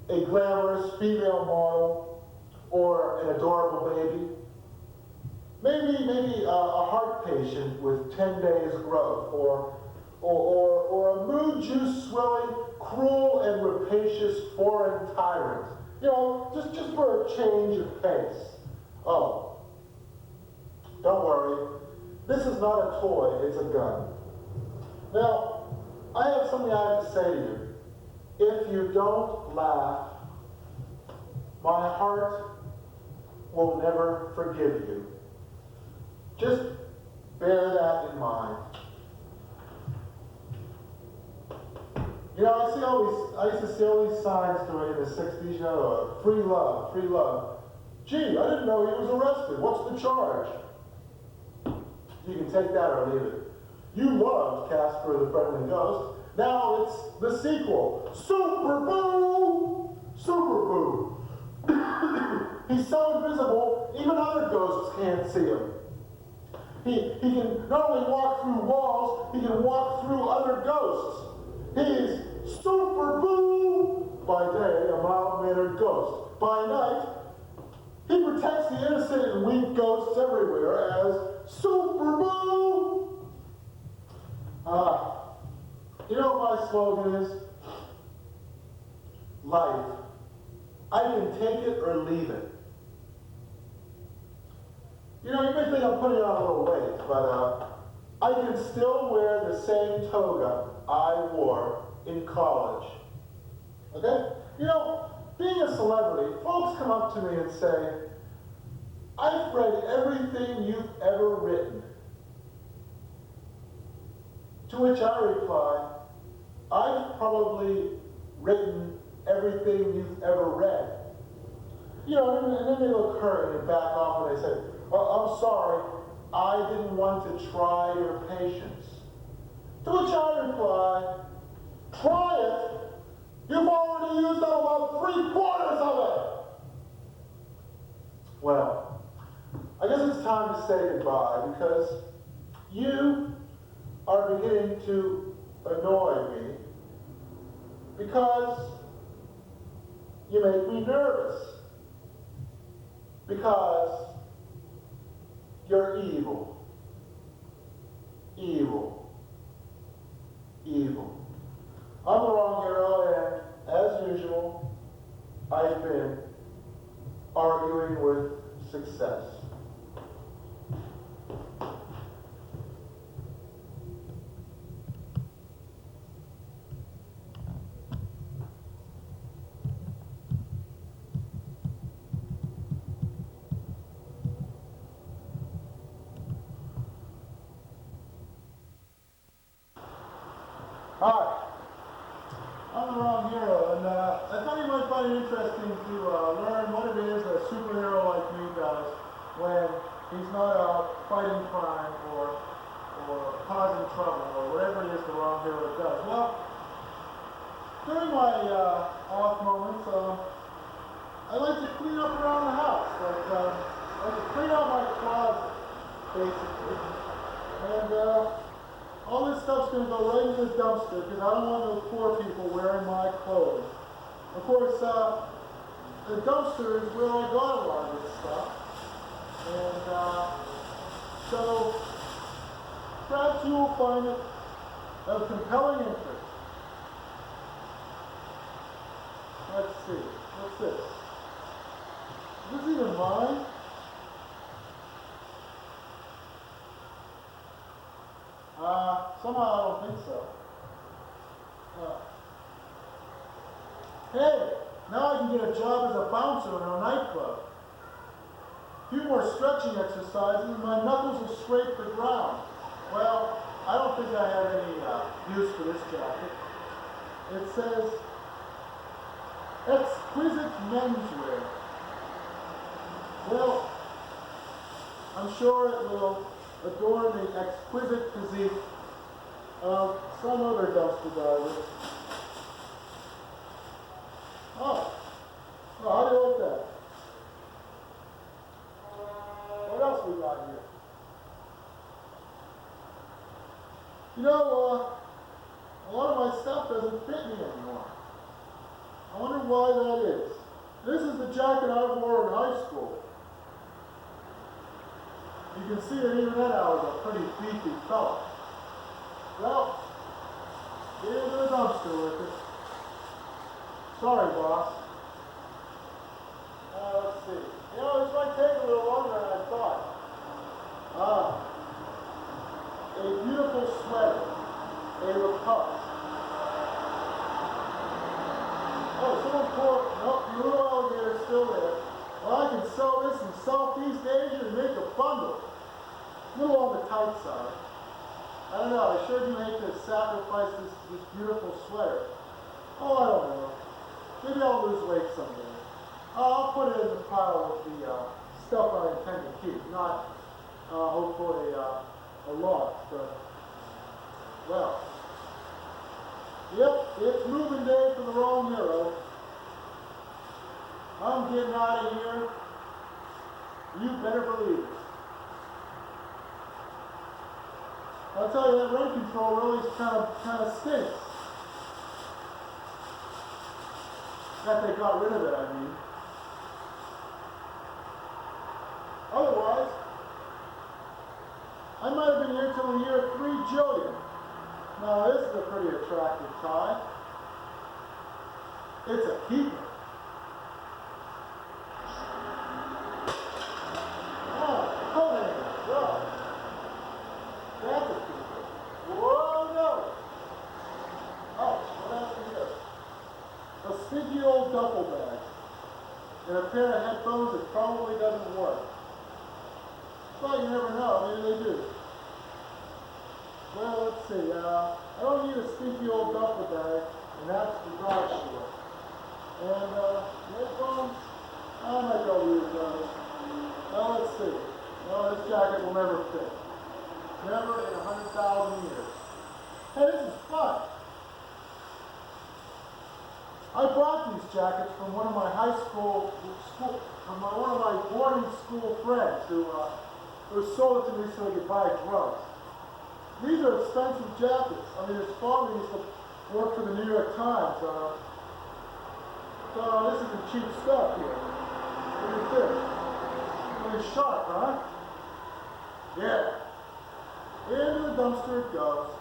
a glamorous female model, or an adorable baby. Maybe a heart patient with 10 days growth, or a mood juice swilling, cruel and rapacious foreign tyrant. Just for a change of pace. Oh, don't worry. This is not a toy, it's a gun. Now, I have something I have to say to you. If you don't laugh, my heart will never forgive you. Just bear that in mind. I used to see all these signs during the 60s, free love, free love. Gee, I didn't know he was arrested. What's the charge? You can take that or leave it. You loved Casper the Friendly Ghost. Now it's the sequel. Super Boo! Super Boo! He's so invisible, even other ghosts can't see him. He can not only walk through walls, he can walk through other ghosts. He's Super Boo! By day, a mild-mannered ghost. By night, he protects the innocent and weak ghosts everywhere as Super Boo! You know what my slogan is? Life. I can take it or leave it. You may think I'm putting on a little weight, but I can still wear the same toga I wore in college. Okay? Being a celebrity, folks come up to me and say, I've read everything you've ever written. To which I reply, I've probably written everything you've ever read. And then they look hurt and back off and they say, well, I'm sorry, I didn't want to try your patience. To which I reply, try it. You've already used up about 3/4 of it. Well, I guess it's time to say goodbye because you are beginning to annoy me because you make me nervous. Because you're evil. Evil. Evil. I'm the wrong hero, and as usual, I've been arguing with success. Hi, I'm the wrong hero, and I thought you might find it interesting to learn what it is a superhero like me does when he's not out fighting crime or causing trouble or whatever it is the wrong hero does. Well, during my off moments, I like to clean up around the house. I like to clean out my closet, basically, and all this stuff's going to go right into the dumpster because I don't want those poor people wearing my clothes. Of course, the dumpster is where I got a lot of this stuff. And so perhaps you will find it of compelling interest. Let's see. What's this? Is this even mine? Somehow I don't think so. Hey, now I can get a job as a bouncer in a nightclub. A few more stretching exercises and my knuckles will scrape the ground. Well, I don't think I have any use for this jacket. It says, exquisite menswear. Well, I'm sure it will adorn the exquisite physique of some other dumpster diver. Oh, well, how do you like that? What else we got here? You know, a lot of my stuff doesn't fit me anymore. I wonder why that is. This is the jacket I wore in high school. You can see that even then I was a pretty beefy fella. Well, get into the dumpster with it. Sorry, boss. Let's see. You know, this might take a little longer than I thought. A beautiful sweater. A repulse. Oh, someone poured. Nope, the little alligator's still there. Well, I can sell this in Southeast Asia and make a bundle. A little on the tight side. I don't know, I sure do hate to sacrifice this beautiful sweater. Oh, I don't know. Maybe I'll lose weight someday. I'll put it in the pile with the stuff I intend to keep, not hopefully a lot. But, well, yep, it's moving day for the wrong hero. I'm getting out of here. You better believe it. I'll tell you, that rent control really kind of stinks. That they got rid of it, I mean. Otherwise, I might have been here till the year 3 jillion. Now, this is a pretty attractive tie. It's a keeper. Stinky old duffel bag and a pair of headphones that probably doesn't work. Well, you never know, maybe they do. Well, let's see, I don't need a stinky old duffel bag, and that's the garage door. And headphones, I might go use those. Well, let's see. Well, this jacket will never fit. Never in 100,000 years. Hey, this is fun. I brought these jackets from one of my one of my boarding school friends who sold it to me so he could buy drugs. These are expensive jackets. I mean, his father used to work for the New York Times. So this isn't cheap stuff here. Look at this. Really sharp, huh? Yeah. Into the dumpster it goes.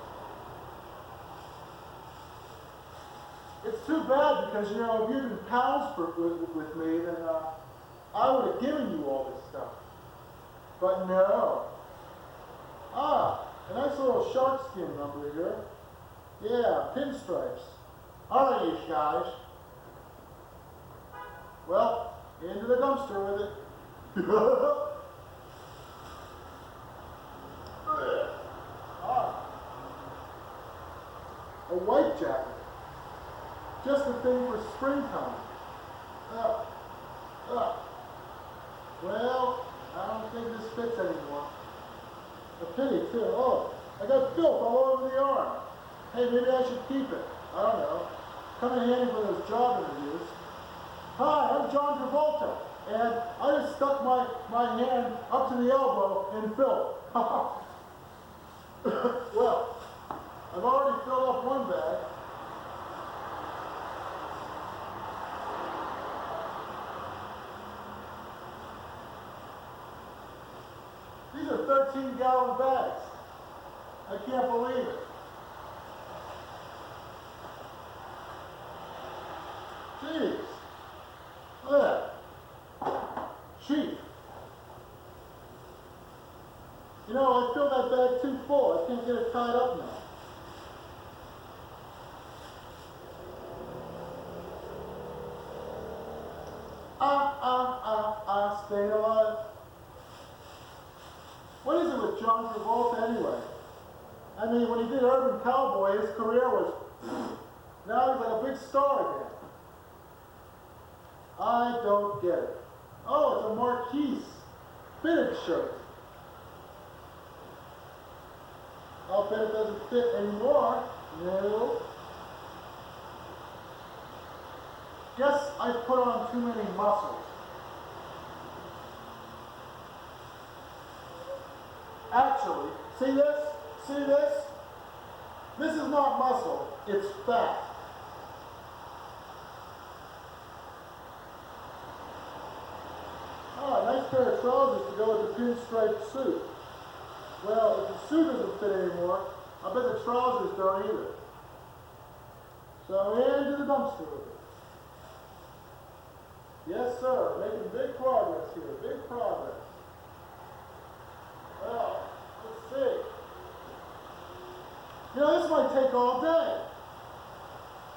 It's too bad because, you know, if you've been pals with me, then I would have given you all this stuff. But no. Ah, a nice little shark skin number here. Yeah, pinstripes. All right, you guys. Well, into the dumpster with it. A white jacket. Just the thing for springtime. Well, I don't think this fits anymore. A pity, too. Oh, I got filth all over the arm. Hey, maybe I should keep it. I don't know. Come in handy for those job interviews. Hi, I'm John Travolta, and I just stuck my hand up to the elbow in filth. Well, I've already filled up one bag. These are 13-gallon bags. I can't believe it. Jeez. Look at that. Cheap. You know, I filled that bag too full. I can't get it tied up now. Staying alive. What is it with John Travolta anyway? I mean, when he did Urban Cowboy, his career was... Now he's like a big star again. I don't get it. Oh, it's a Marquise fitted shirt. I'll bet it doesn't fit anymore. No. Guess I put on too many muscles. Actually, see this? See this? This is not muscle, it's fat. Oh, a nice pair of trousers to go with the pinstripe suit. Well, if the suit doesn't fit anymore, I bet the trousers don't either. So into the dumpster with it. Yes, sir, making big progress here, big progress. Well, let's see. You know, this might take all day.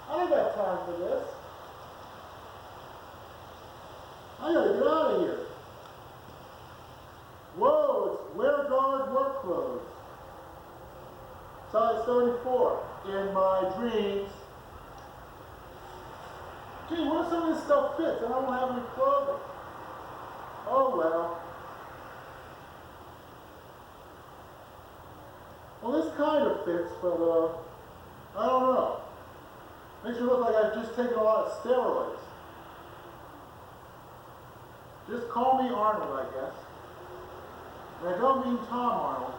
I don't got time for this. I gotta get out of here. Whoa, it's wear guard work clothes. Size 34. In my dreams. Gee, what if some of this stuff fits and I don't have any clothing? Oh well. Well, this kind of fits, but I don't know. Makes me look like I've just taken a lot of steroids. Just call me Arnold, I guess. And I don't mean Tom Arnold.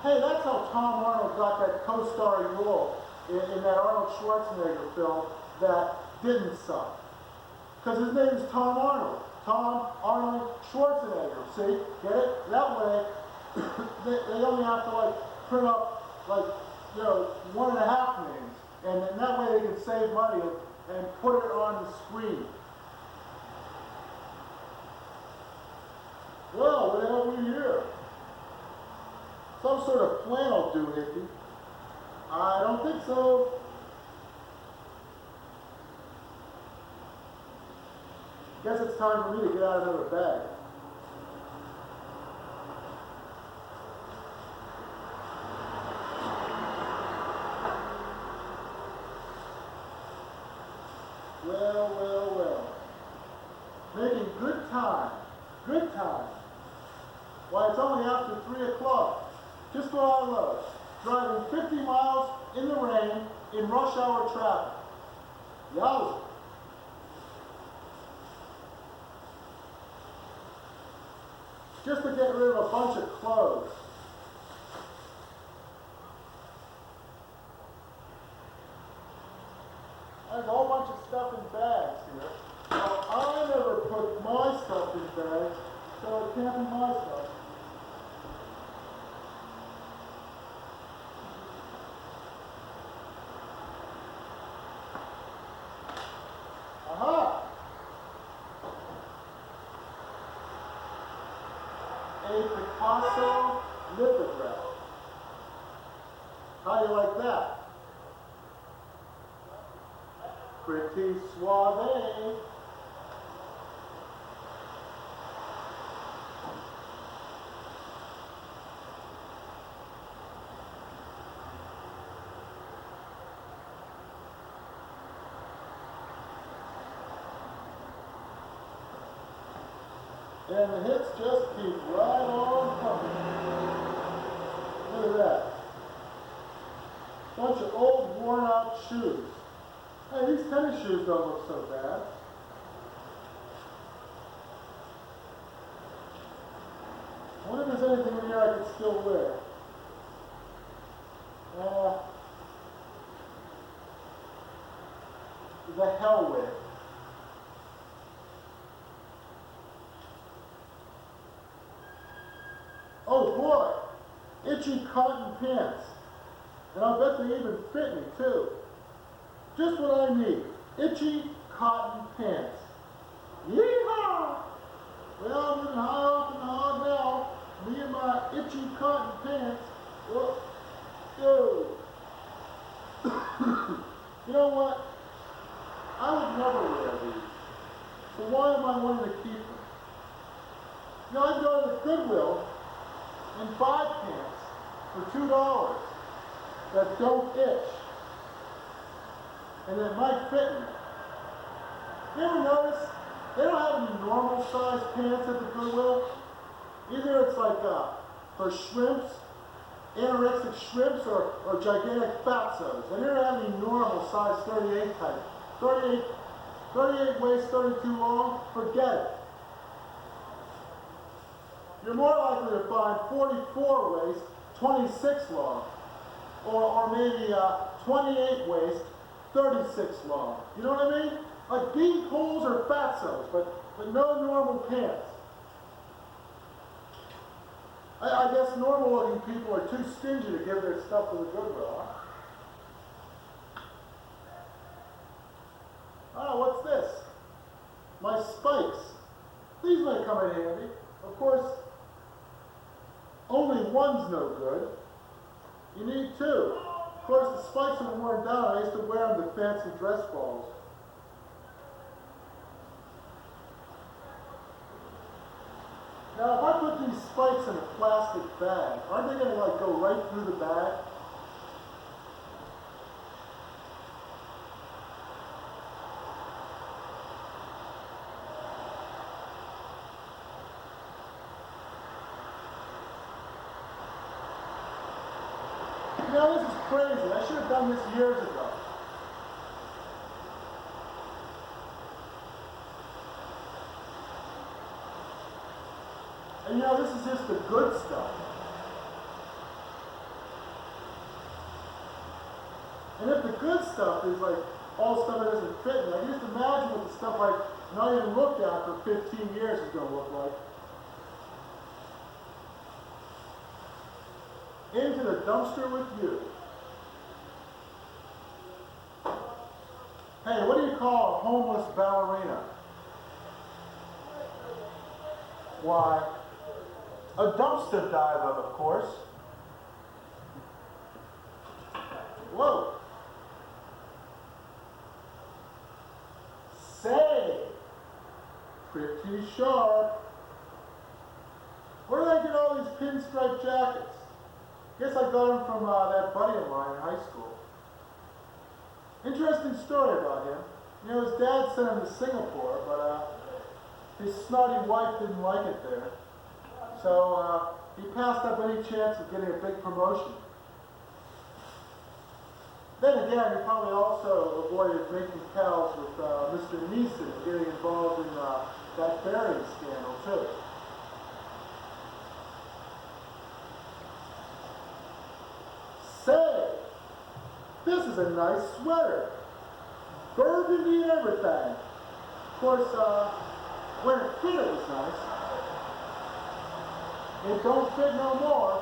Hey, that's how Tom Arnold got that co-starring role in that Arnold Schwarzenegger film that didn't suck. Because his name is Tom Arnold. Tom Arnold Schwarzenegger. See? Get it? That way, they only have to like print up like, you know, 1.5 names. And then that way they can save money and put it on the screen. Well, what the hell are we here? Some sort of flannel doohickey. I don't think so. Guess it's time for me to get out another bag. Well, well, well. Making good time. Good time. Why, it's only after 3 o'clock. Just what I love. Driving 50 miles in the rain in rush hour traffic. Yowza. Just to get rid of a bunch of clothes. There's a whole bunch of stuff in bags here. Now, I never put my stuff in bags, so it can't be my stuff. Aha! Pretty suave. And the hits just keep right on coming. Look at that. Bunch of old worn out shoes. Hey, these tennis shoes don't look so bad. I wonder if there's anything in here I can still wear. The hell with it. Oh boy, itchy cotton pants. And I'll bet they even fit me too. Just what I need, itchy cotton pants. Yeehaw! Well, I'm getting high off in the hog now. Me and my itchy cotton pants. Whoa. Yo. You know what? I would never wear these. So why am I wanting to keep them? You know, I'd go to the Goodwill and buy pants for $2 that don't itch and that might fit me. You ever notice they don't have any normal size pants at the Goodwill? Either it's like for shrimps, anorexic shrimps, or gigantic fatzos. They never have any normal size 38 type. 38 waist, 32 long, forget it. You're more likely to find 44 waist, 26 long, or maybe 28 waist, 36 long. You know what I mean? Like bean poles or fatzos, but no normal pants. I guess normal looking people are too stingy to give their stuff to the Goodwill, huh? Oh, what's this? My spikes. These may come in handy. Of course, only one's no good. You need two. Of course, the spikes are worn down. I used to wear them to fancy dress balls. Now, if I put these spikes in a plastic bag, aren't they going to like go right through the bag? You know, this is crazy. I should have done this years ago. And you know, this is just the good stuff. And if the good stuff is like all stuff that doesn't fit me, I can just imagine what the stuff I've not even looked at for 15 years is going to look like. Into the dumpster with you. Hey, what do you call a homeless ballerina? Why, a dumpster diver, of course. Whoa. Say, pretty sharp. Where did I get all these pinstripe jackets? Guess I got them from that buddy of mine in high school. Interesting story about him. You know, his dad sent him to Singapore, but his snotty wife didn't like it there. So he passed up any chance of getting a big promotion. Then again, he probably also avoided making pals with Mr. Neeson and getting involved in that burying scandal, too. Say, this is a nice sweater. Burgundy and everything. Of course, when it fit, it was nice. It don't fit no more.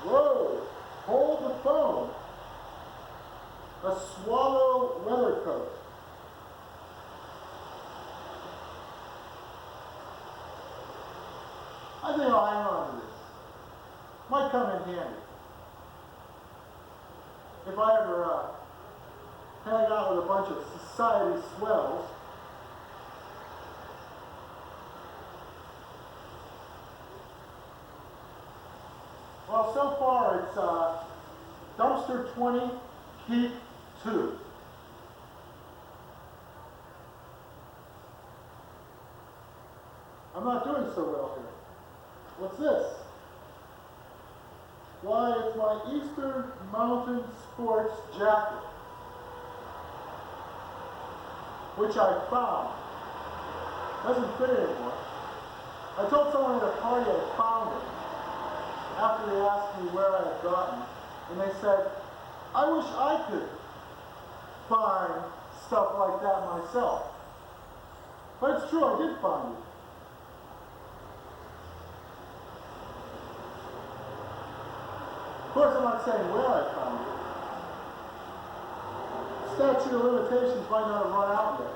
Whoa, hold the phone. A swallow leather coat. I think I'll hang on to this. Might come in handy. if I ever hang out with a bunch of society swells. Well, so far it's dumpster 20, keep 2. I'm not doing so well here. What's this? Why, it's my Eastern Mountain Sports jacket, which I found. Doesn't fit anymore. I told someone at a party I found it after they asked me where I had gotten it, and they said, I wish I could find stuff like that myself. But it's true, I did find it. Of course, I'm not saying where I found it. Statute of limitations might not have run out yet.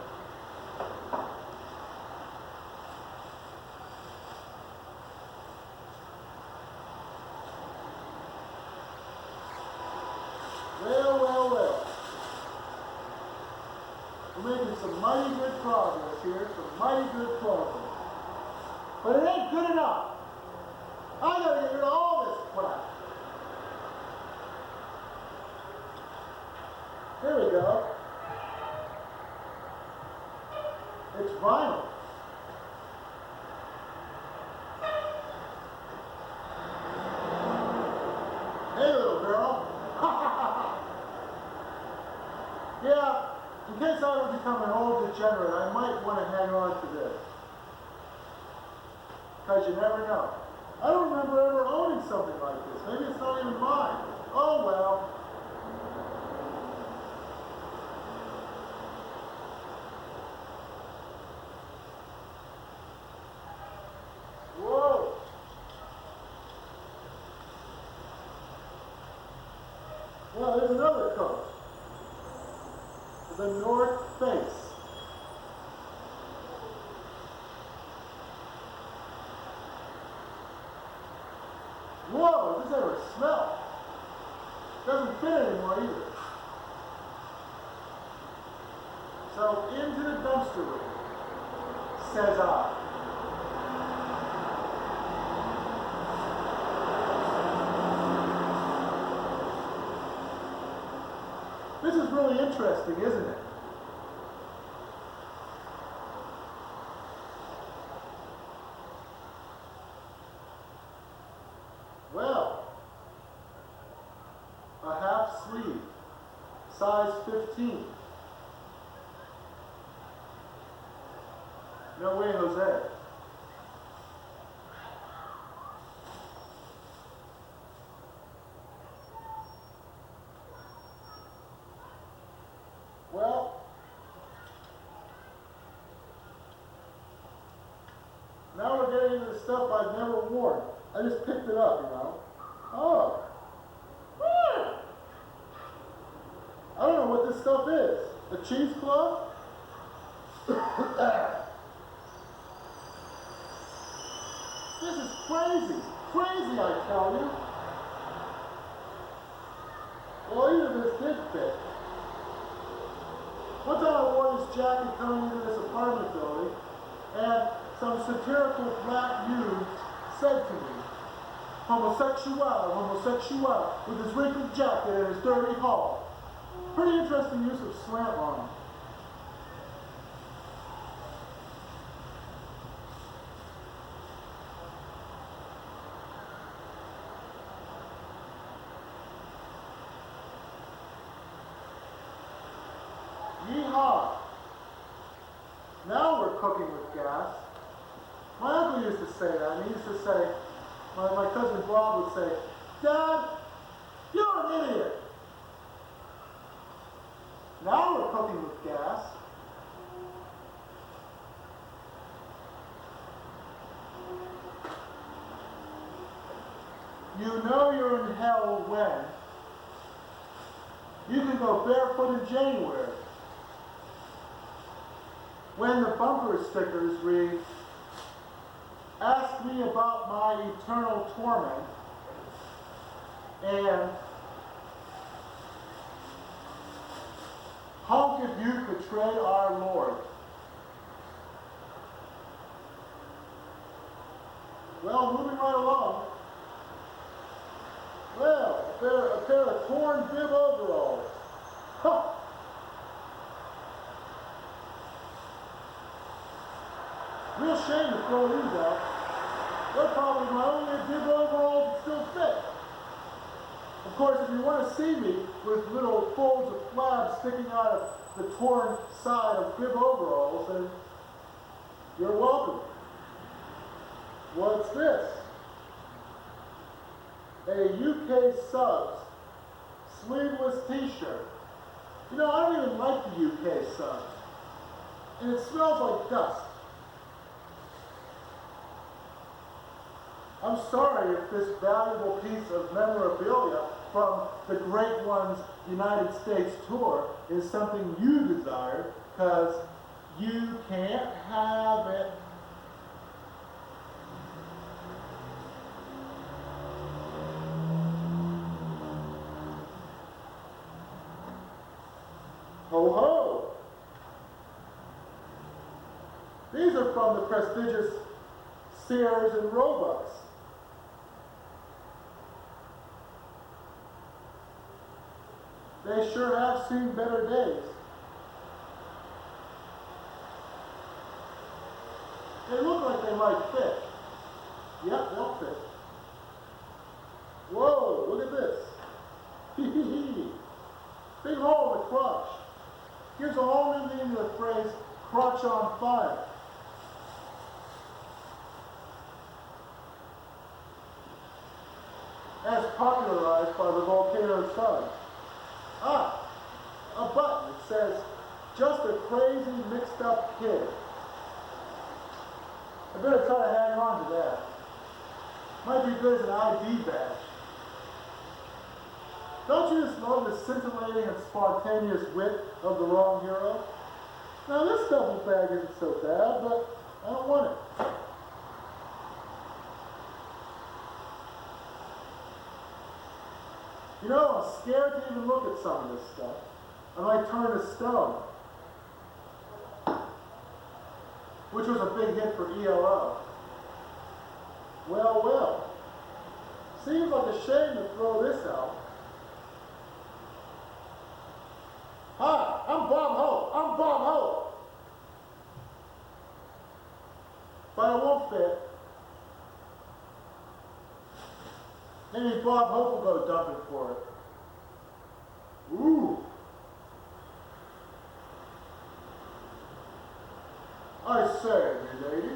Well. We're making some mighty good progress here, some mighty good progress. But it ain't good enough. I gotta get rid of all this crap. Here we go. It's vinyl. Hey, little girl. Yeah, in case I would become an old degenerate, I might want to hang on to this. Because you never know. I don't remember ever owning something like this. Maybe it's not even mine. Oh well. Whoa. Well, there's another coat. The North Face. Whoa, does this ever smell? Doesn't fit anymore either. So into the dumpster room, says I. This is really interesting, isn't it? Well, a half sleeve, size 15. No way, Jose. Well, now we're getting into the stuff I've never worn. I just picked it up, you know. Oh. I don't know what this stuff is. A cheesecloth? This is crazy. Crazy, I tell you. Well, even this did fit. One time I wore this jacket coming into this apartment building, and some satirical black youth said to me, homosexual, with his wrinkled jacket and his dirty hall. Pretty interesting use of slant line. Yeehaw! Now we're cooking with gas. My uncle used to say that. He used to say, my cousin Bob would say, Dad, you're an idiot. Now we're cooking with gas. You know you're in hell when you can go barefoot in January. When the bumper stickers read, ask me about my eternal torment, and betrayed our Lord. Well, moving right along. Well, a pair of torn bib overalls. Huh. Real shame to throw these out. They're probably my only bib overalls that still fit. Of course, if you want to see me with little folds of flab sticking out of the torn side of bib overalls, then you're welcome. What's this? A UK Subs sleeveless t-shirt. You know, I don't even like the UK Subs. And it smells like dust. I'm sorry if this valuable piece of memorabilia from the Great One's United States tour is something you desire, because you can't have it. Ho ho! These are from the prestigious Sears and Roebucks. They sure have seen better days. They look like they might fit. Yep, they'll fit. Whoa, look at this. Big hole in the crotch. Gives a whole new meaning to the phrase, crotch on fire. As popularized by the volcano sun. Ah, a button that says, just a crazy mixed up kid. I better try to hang on to that. Might be good as an ID badge. Don't you just love the scintillating and spontaneous wit of the wrong hero? Now this double bag isn't so bad, but I don't want it. You know, I'm scared to even look at some of this stuff. I might turn to stone. Which was a big hit for ELO. Well, well. Seems like a shame to throw this out. Hi, I'm Bob Hope. I'm Bob Hope. But it won't fit. Maybe Bob Hope will go dumping for it. Ooh. I say, lady,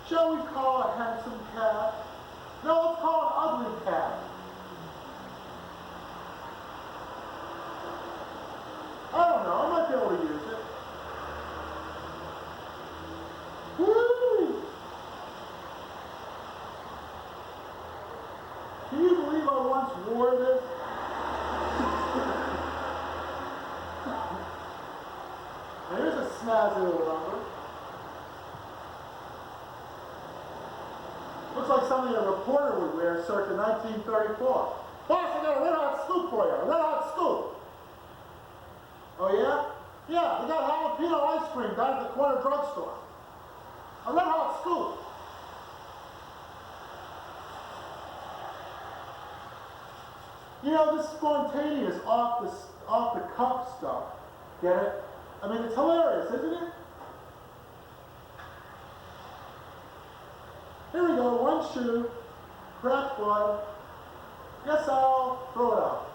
shall we call a handsome cat? No, let's call an ugly cat. I don't know, I might be able to use it. Woo! Can you believe I once wore this? Here's a snazzy little number. Looks like something a reporter would wear circa 1934. Boss, I got a red hot scoop for you, a red hot scoop. Oh yeah? Yeah, we got jalapeno ice cream down at the corner drugstore. A red hot scoop. You know, this spontaneous, off the cuff stuff, get it? I mean, it's hilarious, isn't it? Here we go, one shoe, cracked blood. Guess I'll throw it out.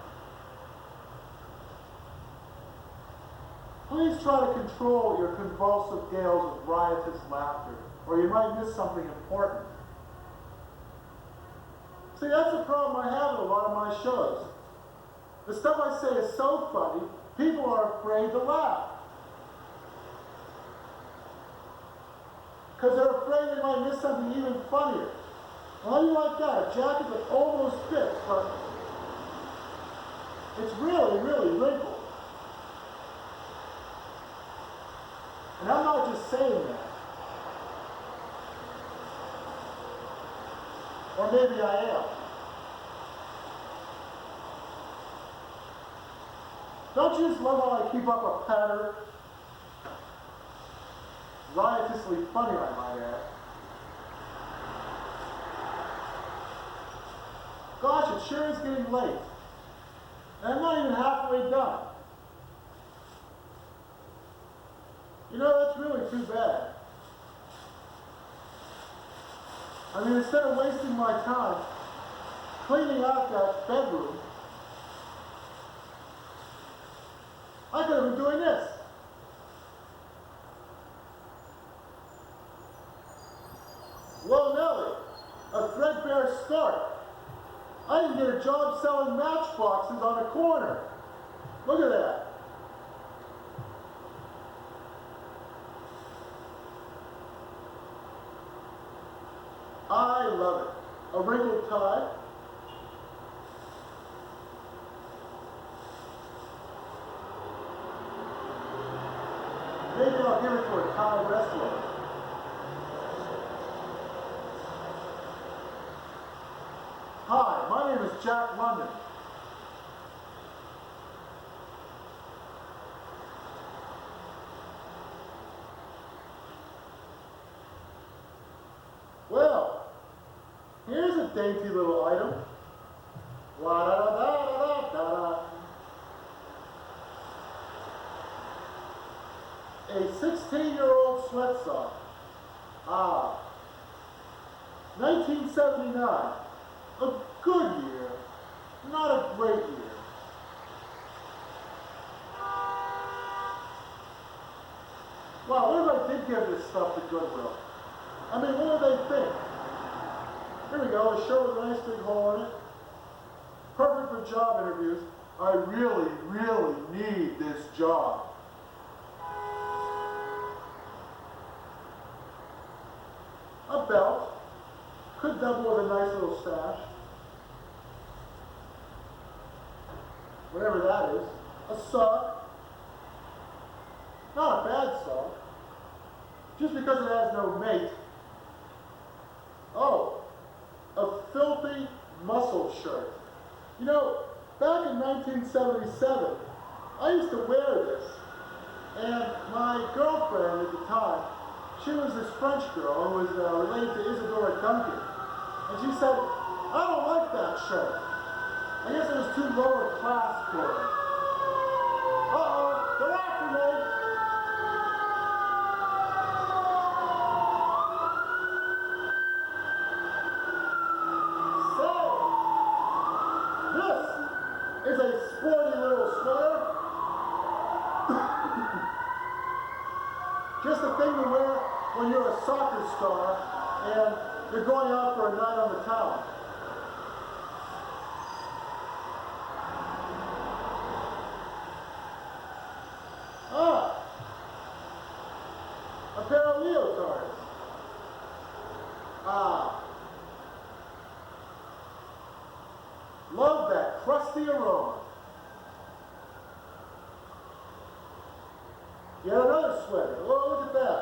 Please try to control your convulsive gales of riotous laughter, or you might miss something important. See, that's the problem I have with a lot of my shows. The stuff I say is so funny, people are afraid to laugh. Because they're afraid they might miss something even funnier. Well, how do you like that? A jacket that almost fits, but it's really, really wrinkled. And I'm not just saying that. Or maybe I am. Don't you just love how I keep up a pattern? Riotously funny, I might add. Gosh, it sure is getting late. And I'm not even halfway done. You know, that's really too bad. I mean, instead of wasting my time cleaning out that bedroom, I could have been doing this. Whoa, Nellie, a threadbare start. I didn't get a job selling matchboxes on a corner. Look at that. I love it. A wrinkled tie. Maybe I'll give it to a Thai wrestler. Hi, my name is Jack London. Well, here's a dainty little item. La-da-da-da-da-da-da. A 16-year-old sweat sock. 1979. A good year, not a great year. Wow, what if I did give this stuff to Goodwill? I mean, what would they think? Here we go, a shirt with a nice big hole in it. Perfect for job interviews. I really, really need this job. A belt. Could double with a nice little stash. Whatever that is. A sock. Not a bad sock. Just because it has no mate. Oh, a filthy muscle shirt. You know, back in 1977, I used to wear this. And my girlfriend at the time, she was this French girl who was related to Isadora Duncan. And she said, I don't like that shirt. I guess it was too lower class for her. Uh-oh, they're after me. So, this is a sporty little sweater. Just the thing to wear when you're a soccer star and you're going out for a night on the town. A pair of leotards. Love that crusty aroma. Yet another sweater. Oh, look at that.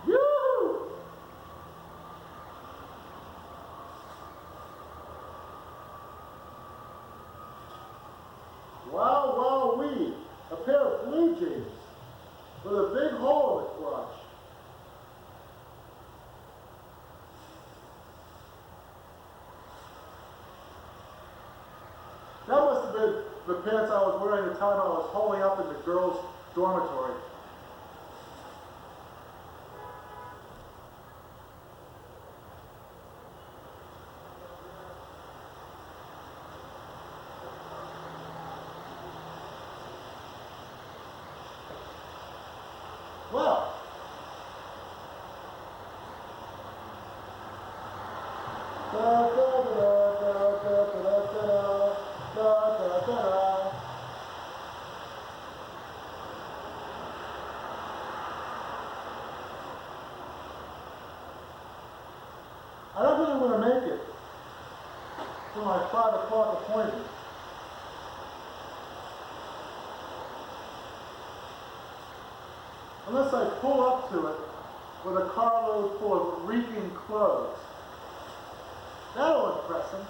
Yoo-hoo! Wow, wow-wee. A pair of blue jeans with a big hole in the crotch. That must have been the pants I was wearing the time I was holding up in the girls' dormitory. Well, I don't think I'm going to make it to my 5 o'clock appointment. Unless I pull up to it with a carload full of reeking clothes. That'll impress him.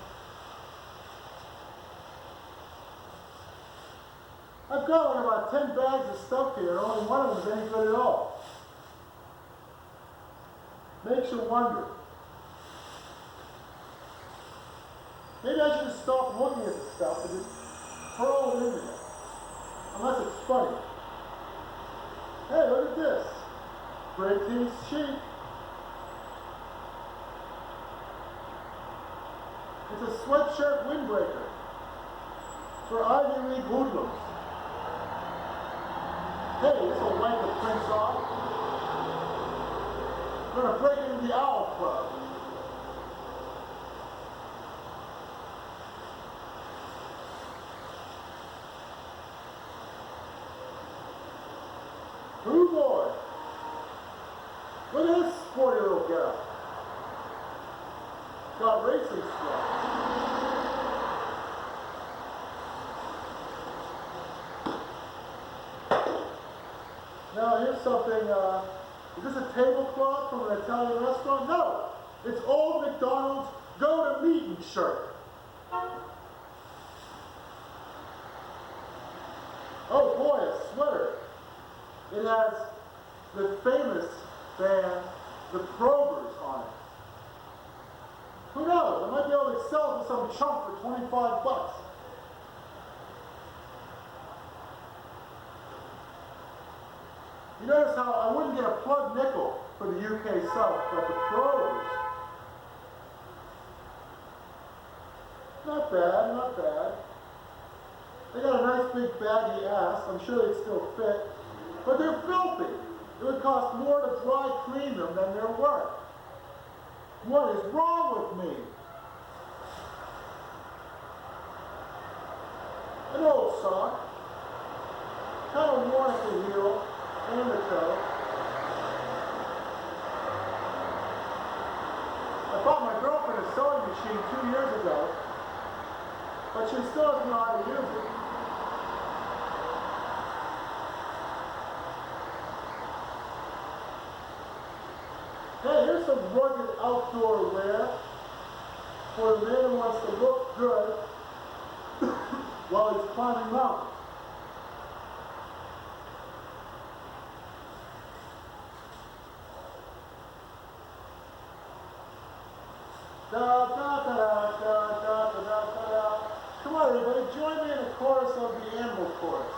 I I've got like about 10 bags of stuff here, and only one of them is any good at all. Makes you wonder. Maybe I should just stop looking at the stuff and just throw it in there. Unless it's funny. Hey, look at this. Great King's sheep. It's a sweatshirt windbreaker for Ivy League hoodlums. Hey, this will wipe the prints off. We're going to break into the Owl Club. Oh boy. Look at this sporty little gal. Got racing stripes. Now here's something, is this a tablecloth from an Italian restaurant? No! It's Old McDonald's go-to-meeting shirt. Oh boy, a sweater. It has the famous band, the Probers, on it. Who knows? I might be able to sell it to some chump for 25 bucks. You notice how I wouldn't get a plug nickel for the UK South, but the Probers. Not bad, not bad. They got a nice big baggy ass. I'm sure they'd still fit. But they're filthy. It would cost more to dry clean them than they're worth. What is wrong with me? An old sock. Kind of worn at the heel and the toe. I bought my girlfriend a sewing machine 2 years ago, but she still doesn't know how to use it. Hey, here's some rugged outdoor wear for the man who wants to look good while he's climbing mountains. Da, da, da, da, da, da, da, da, da. Come on, everybody, join me in the chorus of the animal chorus.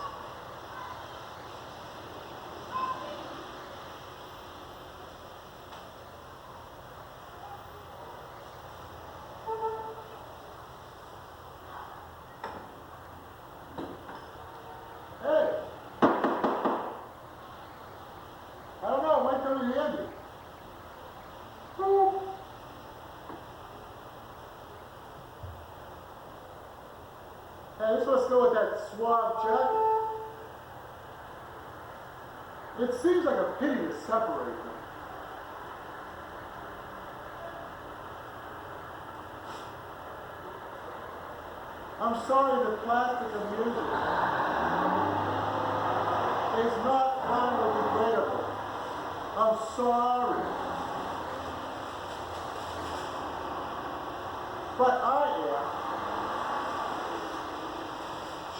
Hey! I don't know, it might come in handy. Hey, this must go with that suave jacket. It seems like a pity to separate them. I'm sorry the plastic amuses. It's not biodegradable. I'm sorry. But I am.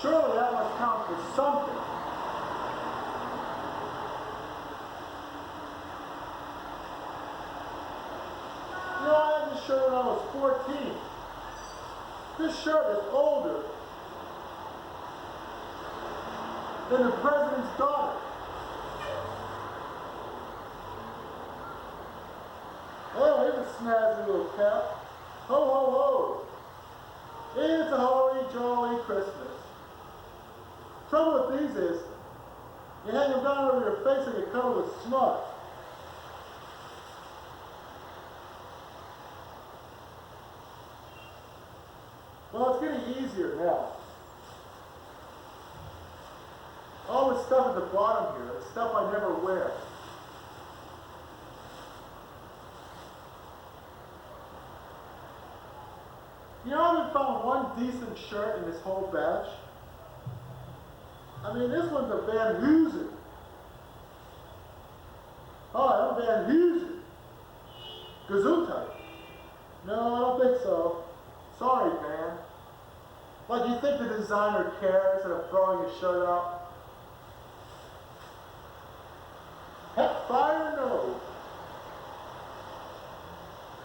Surely that must count for something. You know, I had this shirt when I was 14. This shirt is older than the president's daughter. Oh, here's a snazzy little cap. Ho, ho, ho. It's a holly jolly Christmas. Trouble with these is, you hang them down over your face and you cover with snot. Well, it's getting easier now. All the stuff at the bottom here, it's stuff I never wear. You know, I haven't found one decent shirt in this whole batch. I mean, this one's a Van Heusen. Oh, I'm Van Heusen. Gesundheit. No, I don't think so. Sorry, Van. Like, you think the designer cares instead of throwing his shirt out? Heck, fire, no.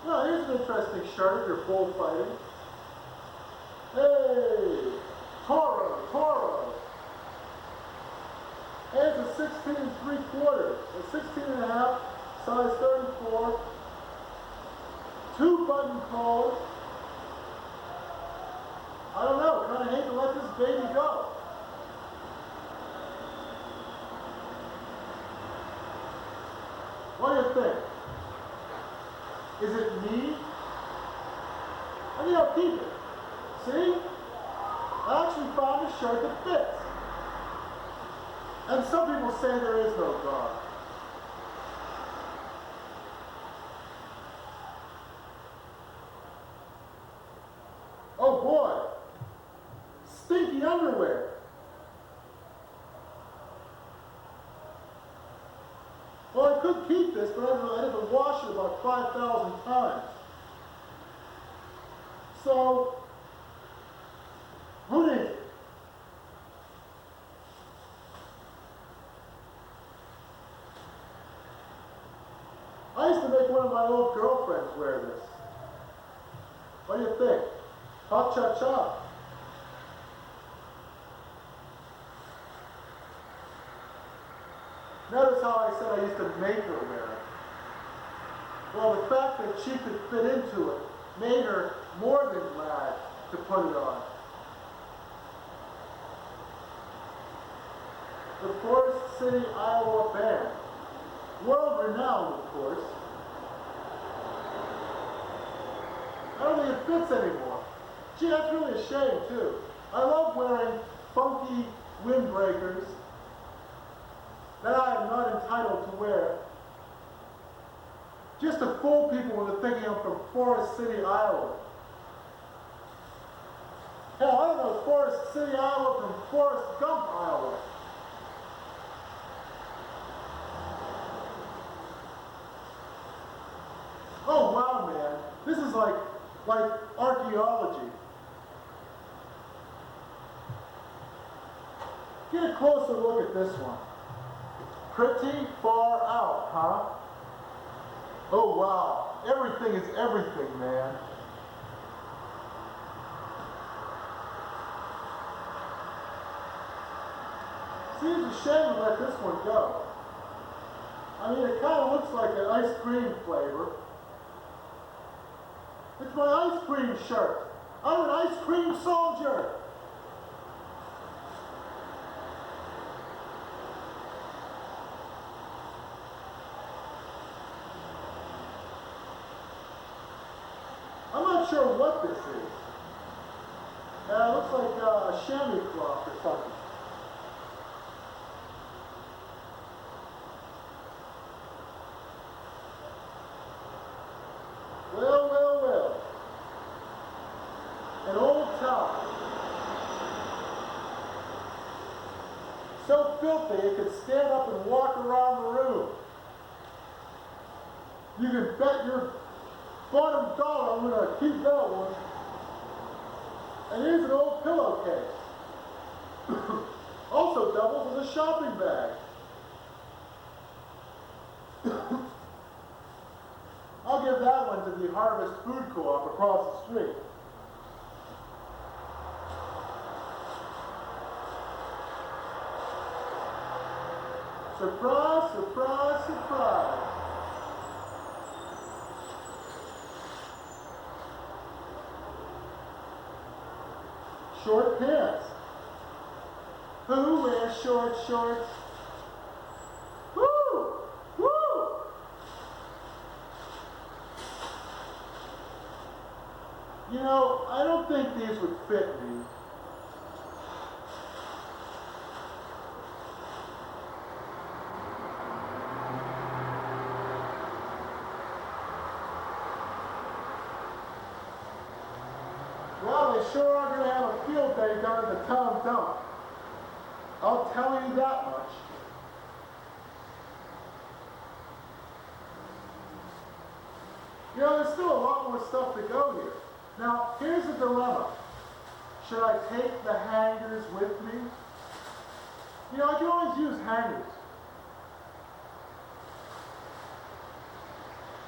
Well, here's an interesting shirt if you're bullfighting. Hey, Toro. And it's a 16 3/4, a 16 and a half, size 34, 2-button collar. I don't know, kind of hate to let this baby go. What do you think? Is it me? I mean, I'll keep it. See? I actually found a shirt that fits. And some people say there is no God. Oh boy! Stinky underwear. Well, I could keep this, but I had to wash it about 5,000 times. So, who needs it? I used to make one of my old girlfriends wear this. What do you think? Hot cha-cha. Notice how I said I used to make her wear it. Well, the fact that she could fit into it made her more than glad to put it on. The Forest City, Iowa band. World renowned, of course. I don't think it fits anymore. Gee, that's really a shame, too. I love wearing funky windbreakers that I am not entitled to wear, just to fool people into thinking I'm from Forest City, Iowa. Hell, I don't know Forest City, Iowa from Forrest Gump, Iowa. Oh wow, man, this is like archaeology. Get a closer look at this one. Pretty far out, huh? Oh wow, everything is everything, man. See, it's a shame to let this one go. I mean, it kind of looks like an ice cream flavor. It's my ice cream shirt. I'm an ice cream soldier. I'm not sure what this is. It looks like a chamois cloth or something. Well. An old towel. So filthy it could stand up and walk around the room. You can bet your bottom dollar I'm going to keep that one. And here's an old pillowcase. Also doubles as a shopping bag. I'll give that one to the Harvest Food Co-op across the street. Surprise, surprise, surprise. Short pants. Who wears shorts? Woo! Woo! You know, I don't think these would fit me. Well, they sure are going to have a field day down at the town dump. I'll tell you that much. You know, there's still a lot more stuff to go here. Now, here's the dilemma. should I take the hangers with me? You know, I can always use hangers.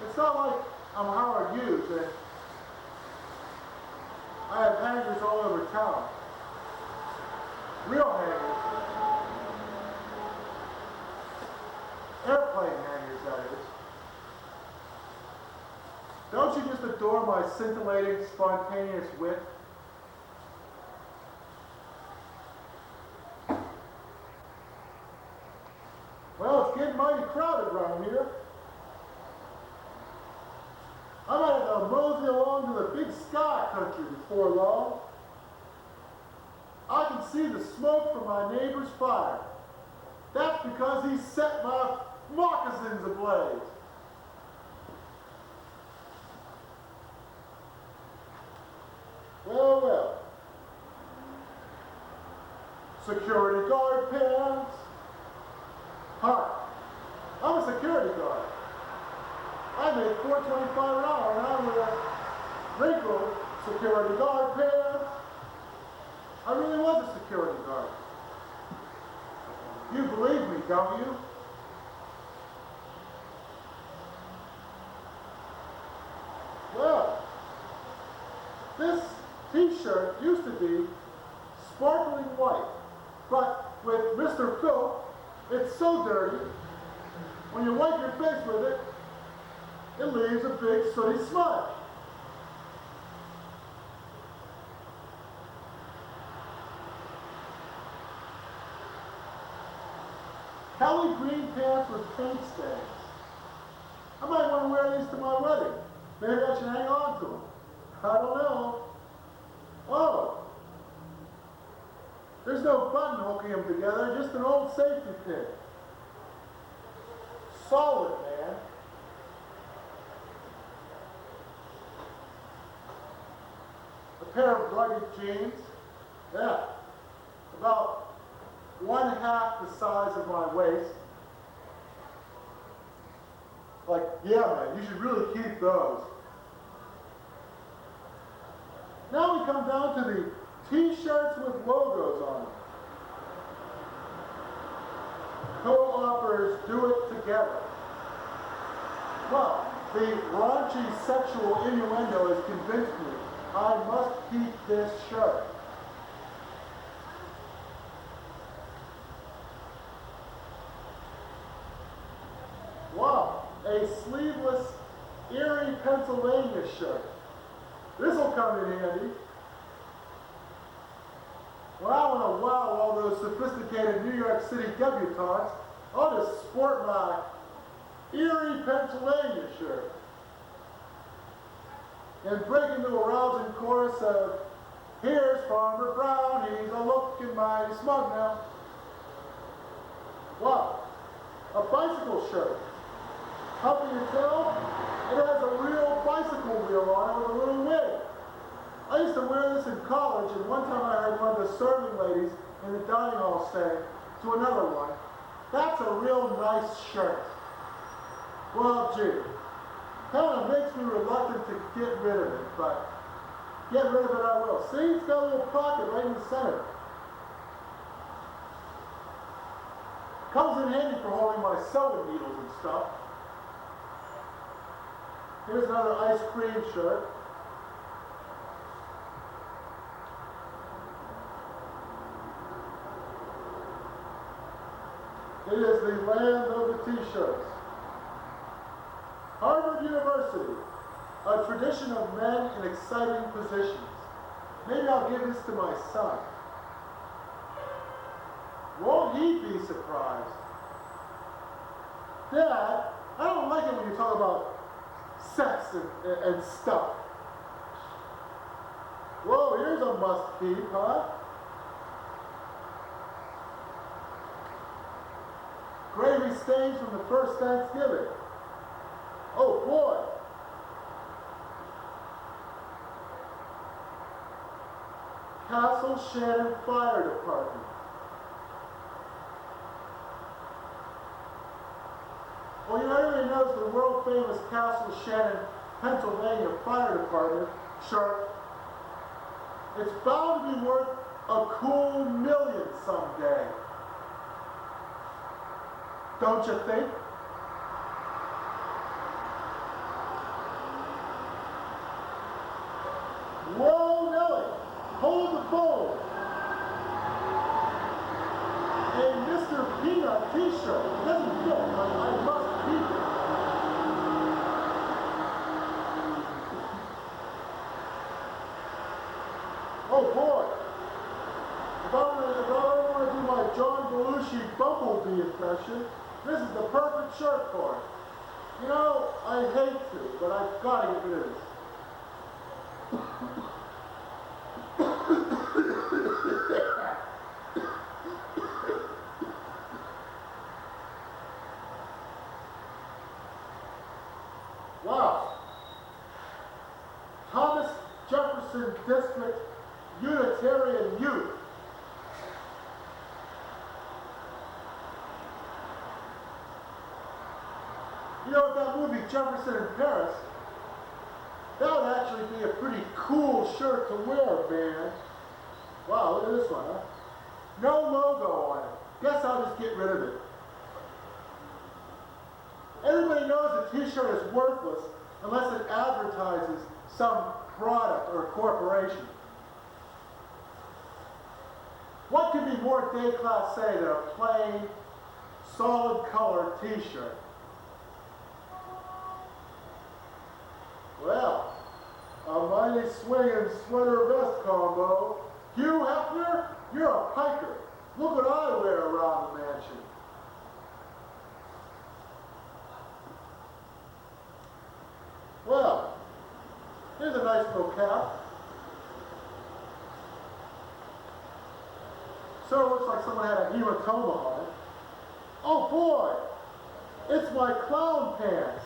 It's not like I'm Howard Hughes and I have hangers all over town. Real hangers. Airplane hangers, that is. Don't you just adore my scintillating, spontaneous wit? Well, it's getting mighty crowded around here. I might have to mosey along to the big sky country before long. I can see the smoke from my neighbor's fire. That's because he set my moccasins ablaze. Well, well. Security guard pants. Hi, I'm a security guard. I make $4.25 an hour and I wear wrinkled security guard pants. I really was a security guard. You believe me, don't you? Well, this t-shirt used to be sparkling white, but with Mr. Phil, it's so dirty, when you wipe your face with it, it leaves a big sooty smudge. Kelly green pants with paint stains. I might want to wear these to my wedding. Maybe I should hang on to them. I don't know. Oh. There's no button hooking them together, just an old safety pin. Solid, man. A pair of rugged jeans. Yeah. About 1/2 the size of my waist. Like, yeah, man, you should really keep those. Now we come down to the t-shirts with logos on them. Co-authors do it together. Well, the raunchy sexual innuendo has convinced me I must keep this shirt. Wow, a sleeveless Erie, Pennsylvania shirt. This'll come in handy. When I want to wow all those sophisticated New York City debutantes, I'll just sport my Erie, Pennsylvania shirt and break into a rousing chorus of, "Here's Farmer Brown, he's a-looking mighty smug now." Wow, a bicycle shirt. How can you tell? It has a real bicycle wheel on it with a little wig. I used to wear this in college, and one time I heard one of the serving ladies in the dining hall say to another one, "That's a real nice shirt." Well, gee, kind of makes me reluctant to get rid of it, but get rid of it I will. See, it's got a little pocket right in the center. Comes in handy for holding my sewing needles and stuff. Here's another ice cream shirt. It is the land of the t-shirts. Harvard University, a tradition of men in exciting positions. Maybe I'll give this to my son. Won't he be surprised? Dad, I don't like it when you talk about sex and stuff. Whoa, here's a must-keep, huh? Gravy stains from the first Thanksgiving. Oh boy. Castle Shannon Fire Department. Well, you know, everybody knows the world famous Castle Shannon, Pennsylvania Fire Department shirt It's bound to be worth a cool million someday. Don't you think? Whoa, Nelly, hold the phone. A Mr. Peanut t-shirt. It doesn't fit, but I must keep it. Oh boy. If I want to do my John Belushi Bumblebee impression, this is the perfect shirt for it. You know, I hate to, but I've got to get rid of this. Wow. Thomas Jefferson District Unitarian Youth. You know, that movie Jefferson in Paris, that would actually be a pretty cool shirt to wear, man. Wow, look at this one, huh? No logo on it. Guess I'll just get rid of it. Everybody knows a t-shirt is worthless unless it advertises some product or corporation. What could be more déclassé than a plain, solid colored t-shirt? Well, a mighty swinging sweater vest combo. Hugh Hefner, you're a piker. Look what I wear around the mansion. Well, here's a nice little cap. So it looks like someone had a hematoma on it. Oh boy, it's my clown pants.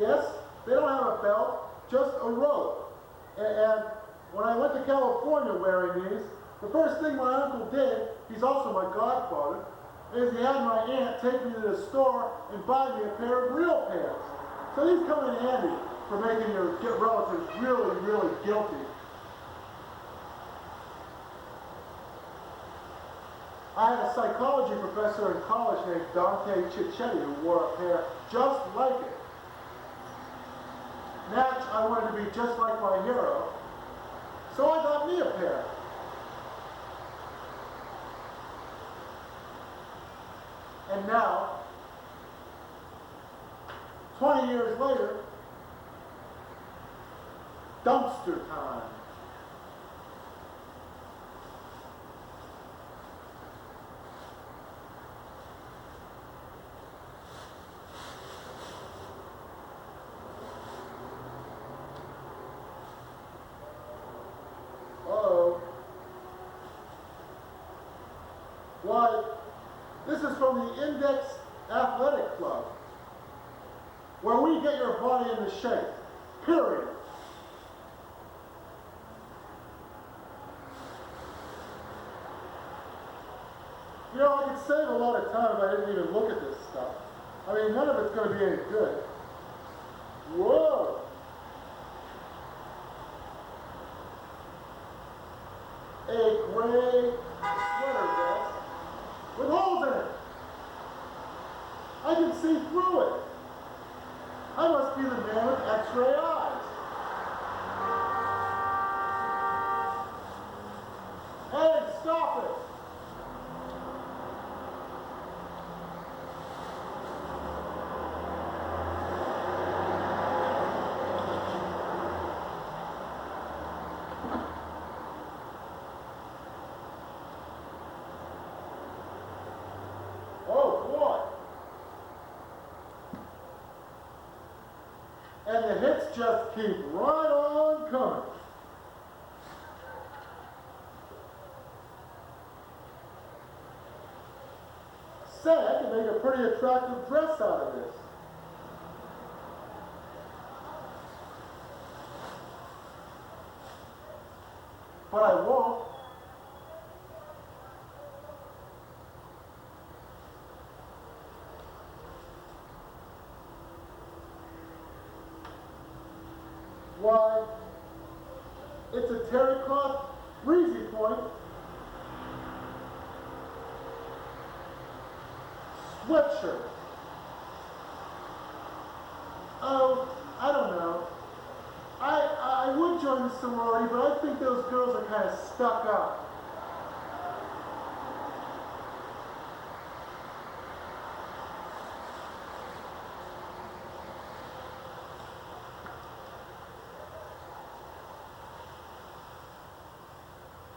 Yes, they don't have a belt, just a rope. And when I went to California wearing these, the first thing my uncle did, he's also my godfather, is he had my aunt take me to the store and buy me a pair of real pants. So these come in handy for making your relatives really, really guilty. I had a psychology professor in college named Dante Cicchetti who wore a pair just like it. Natch, I wanted to be just like my hero, so I got me a pair. And now, 20 years later, dumpster time. Uh-oh. Why, this is from the Index Athletic Club, where we get your body into shape, period. You know, I could save a lot of time if I didn't even look at this stuff. I mean, none of it's going to be any good. Whoa! A gray sweater vest with holes in it. I can see through it. I must be the man with X-ray eyes. Hey, stop it! And the hits just keep right on coming. Say, I can make a pretty attractive dress out of this. But I won't. Why, it's a terry cloth breezy point, sweatshirt. Oh, I don't know. I would join the sorority, but I think those girls are kind of stuck up.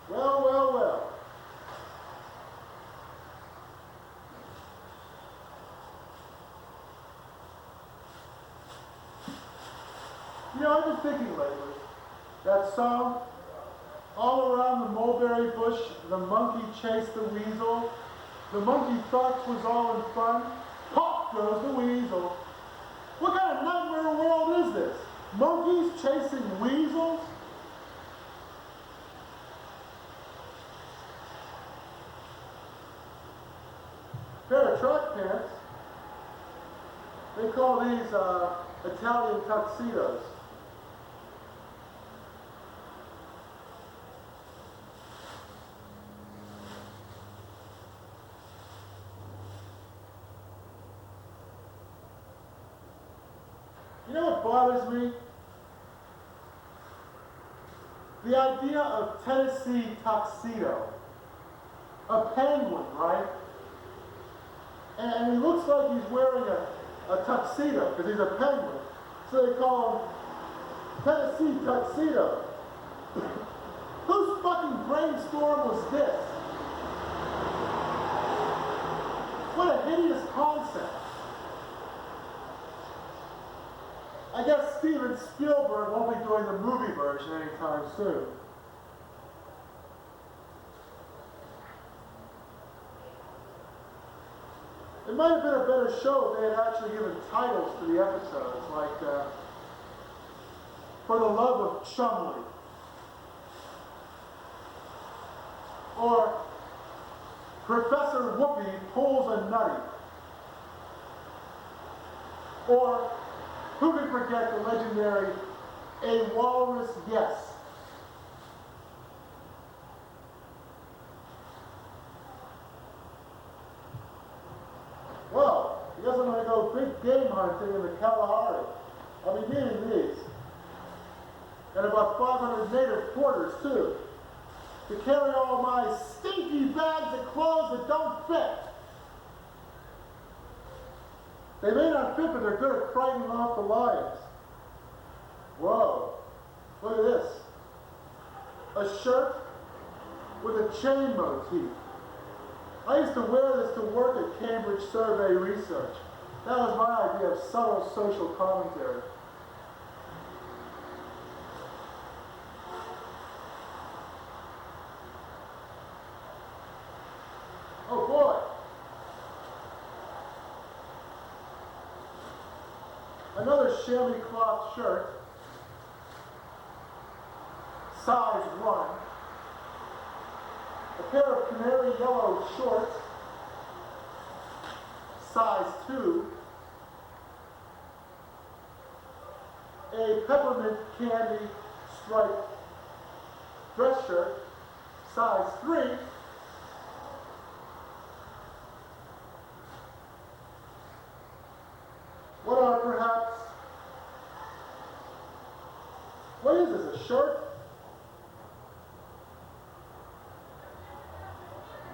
Well, well, well. You know, I've been thinking lately, that song, All Around the Mulberry Bush, the monkey chased the weasel. The monkey thought 'twas all in fun. Pop goes the weasel. What kind of nightmare world is this? Monkeys chasing weasels? Pair of track pants. They call these Italian tuxedos. You know what bothers me? The idea of Tennessee tuxedo. A penguin, right? And he looks like he's wearing a tuxedo because he's a penguin. So they call him Tennessee tuxedo. Whose fucking brainstorm was this? What a hideous concept. I guess Steven Spielberg won't be doing the movie version anytime soon. It might have been a better show if they had actually given titles to the episodes, like For the Love of Chumley, or Professor Whoopi Pulls a Nutty, or who can forget the legendary A Walrus Yes? Well, I guess I'm going to go big game hunting in the Kalahari. I'll be needing these. And about 500 native quarters, too, to carry all my stinky bags of clothes that don't fit. They may not fit, but they're good at frightening off the lions. Whoa, look at this. A shirt with a chain motif. I used to wear this to work at Cambridge Survey Research. That was my idea of subtle social commentary. Oh boy. Another chamois cloth shirt, size 1. A pair of canary yellow shorts, size 2. A peppermint candy striped dress shirt, size 3. What are perhaps, what is this, a shirt?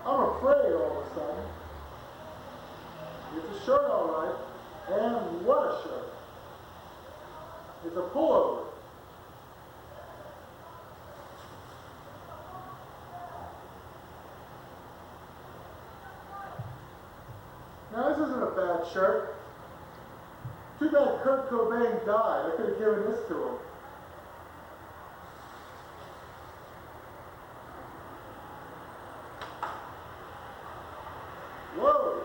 I'm afraid all of a sudden. It's a shirt, all right. And what a shirt. It's a pullover. Now, this isn't a bad shirt. Too bad Kurt Cobain died. I could have given this to him. Whoa!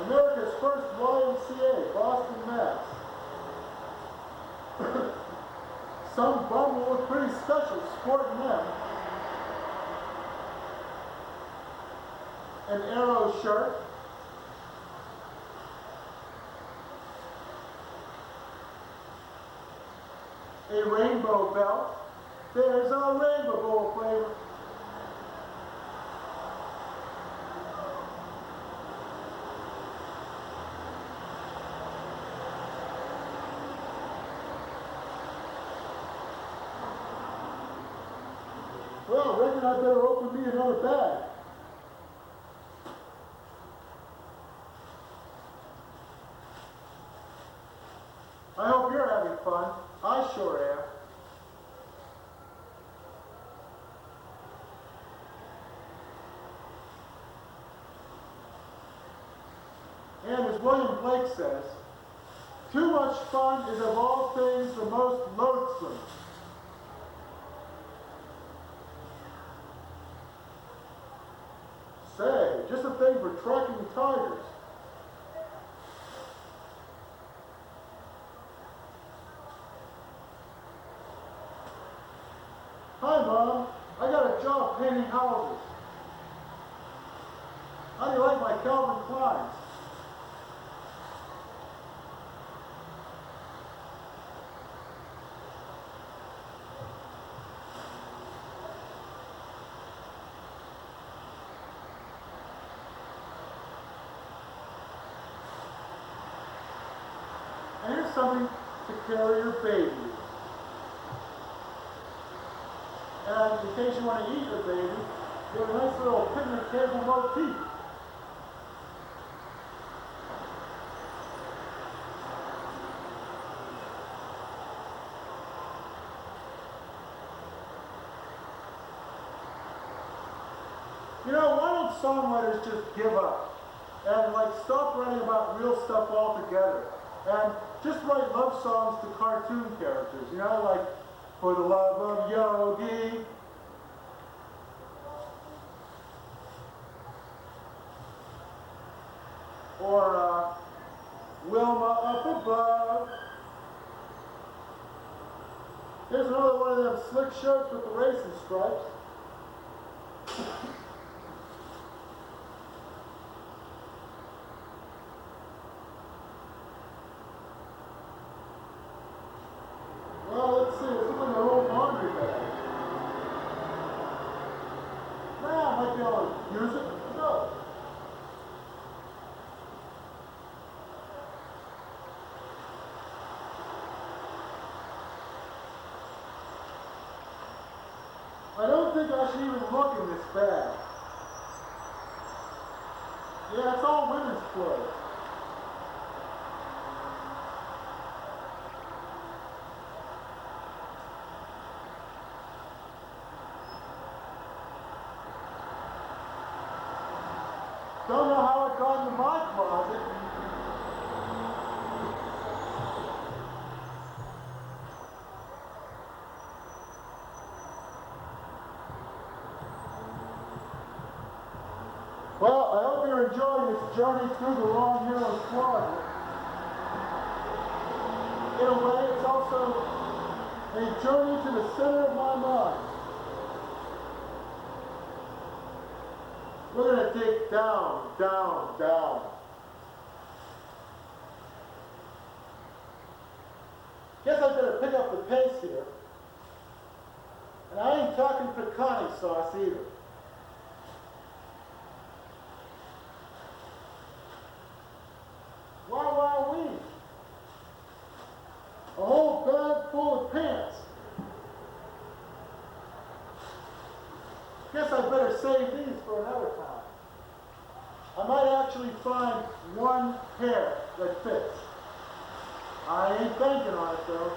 America's first YMCA, Boston, Mass. Some bum will look pretty special sporting them. An Arrow shirt. a rainbow belt. There's a rainbow bowl flavor. Well, I reckon I better open me another bag. I hope you're having fun. I sure am. And as William Blake says, too much fun is of all things the most loathsome. Say, just a thing for tracking tigers. Hi, Mom. I got a job painting houses. How do you like my Calvin Kleins? And here's something to carry your baby. And in case you want to eat your baby, you have a nice little picnic table motif. You know, why don't songwriters just give up and stop writing about real stuff altogether and just write love songs to cartoon characters, you know, like For the Love of Yogi. Or Wilma Up Above. Here's another one of them slick shirts with the racing stripes. Well, let's see, it's looking like an old laundry bag. Nah, I might be able to use it. No. I don't think I should even look in this bag. Yeah, it's all women's clothes. Don't know how it got into my closet. Well, I hope you're enjoying this journey through the Wrong Heroes closet. In a way, it's also a journey to the center of my mind. We're going to dig down, down, down. Guess I better pick up the pace here. And I ain't talking pecani sauce either. Wow, wee. A whole bag full of pants. Guess I better save these for another time. I might actually find one pair that fits. I ain't banking on it though.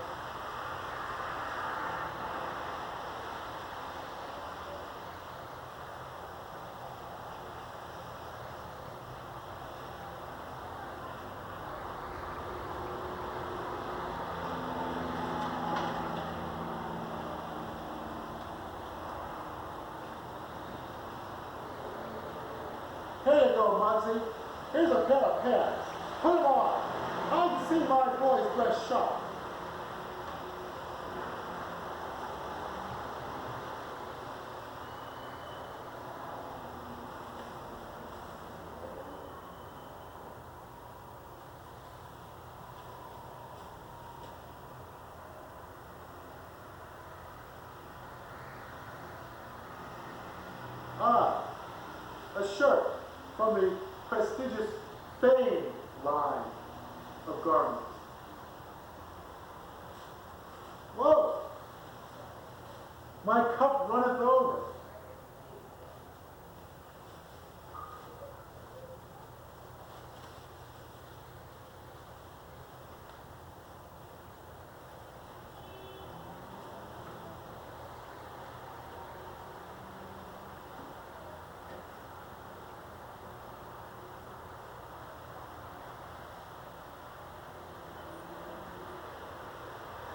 Here you go, Muggsy. Here's a pair of pants. Put them on. I can see my boys dress sharp. A shirt from the prestigious Fame line of garments. Whoa! My cup runneth over.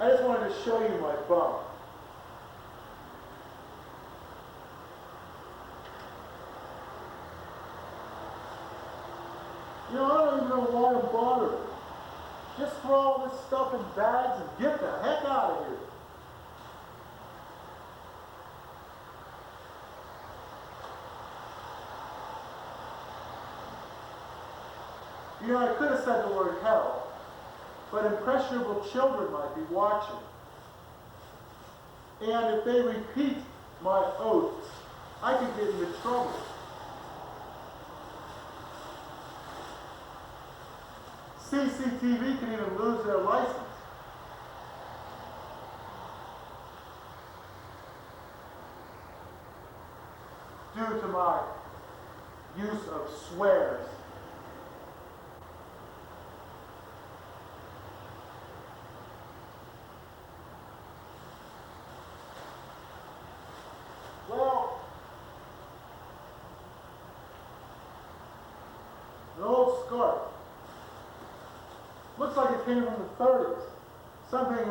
I just wanted to show you my bum. You know, I don't even know why I'm bothering. Just throw all this stuff in bags and get the heck out of here. You know, I could have said the word hell, but impressionable children might be watching. And if they repeat my oaths, I could get into trouble. CCTV can even lose their license. Due to my use of swears. Well, an old scarf. Looks like it came from the 30s. Something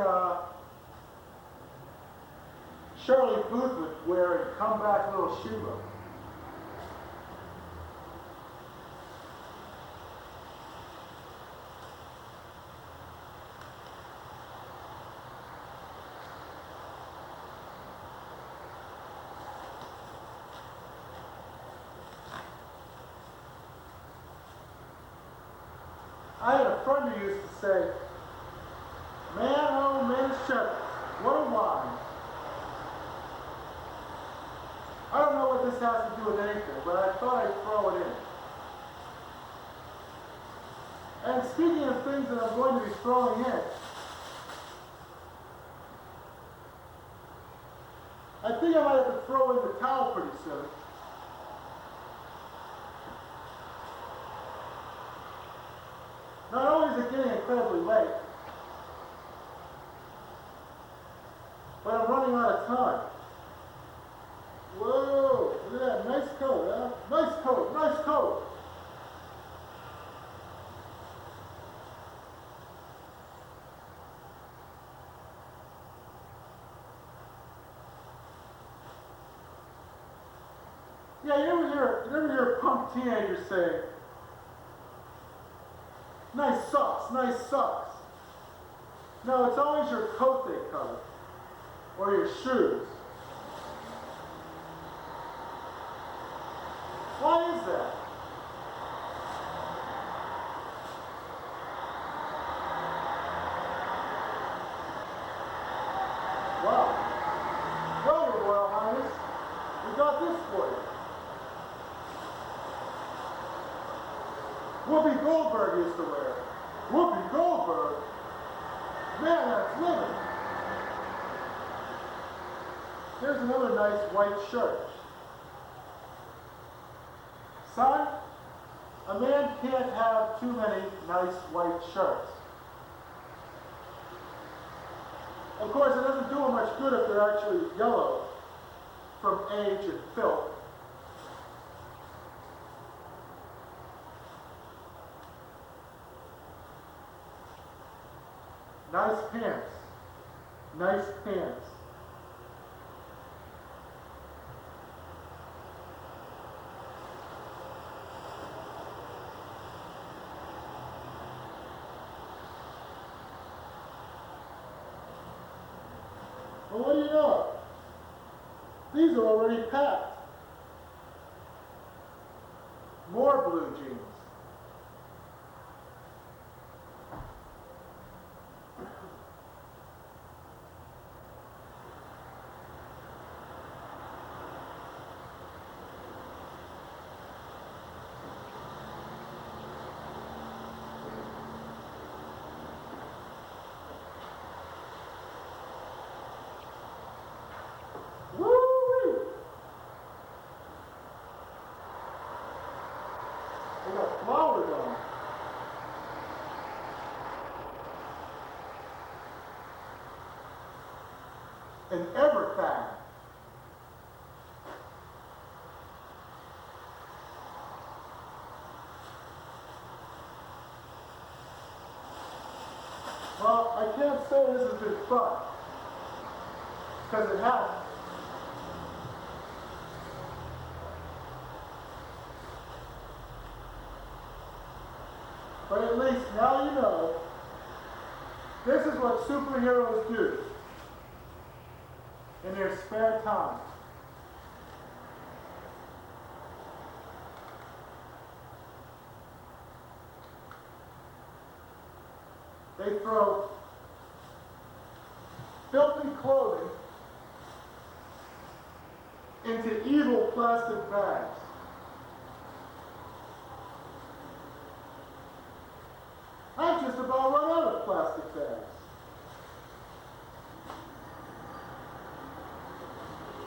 Shirley Booth would wear in Comeback Little Sheba. I had a friend who used to say, man, oh, Manischewitz, what a wine. I don't know what this has to do with anything, but I thought I'd throw it in. And speaking of things that I'm going to be throwing in, I think I might have to throw in the towel pretty soon. Not only is it getting incredibly late, but I'm running out of time. Whoa, look at that, nice coat, huh? Nice coat, nice coat. Yeah, you ever hear a punk teenager say, nice socks, nice socks. No, it's always your coat they color, or your shoes. Why is that? Wow. Well, Your Royal Highness, we got this for you. Whoopi Goldberg used to wear it. Whoopi Goldberg? Man, that's living. Here's another nice white shirt. Son, a man can't have too many nice white shirts. Of course, it doesn't do them much good if they're actually yellow from age and filth. Nice pants. Nice pants. Well, what do you know? These are already packed. More blue jeans. and everything. Well, I can't say this has been fun, because it hasn't. But at least now you know this is what superheroes do in their spare time. They throw filthy clothing into evil plastic bags. I've just about run out of plastic bags.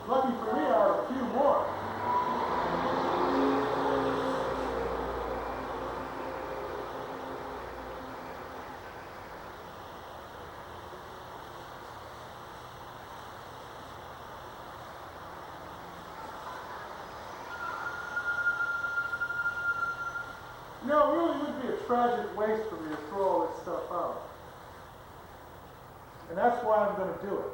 Lucky for me, I have a few more. You know, it really would be a tragic waste for me to throw all this stuff out. And that's why I'm going to do it.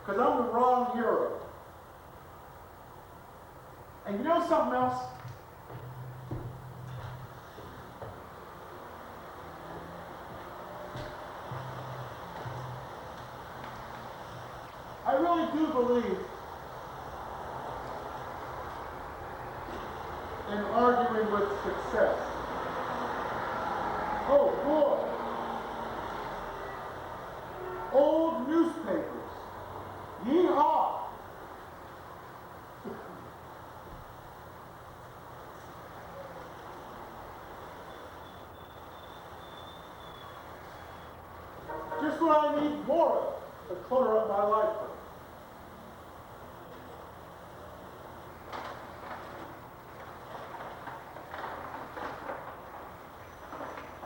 Because I'm the wrong hero. And you know something else? I really do believe in arguing with success. Oh boy. Old newspapers. Yeehaw! Just what I need more of to clutter up my life with.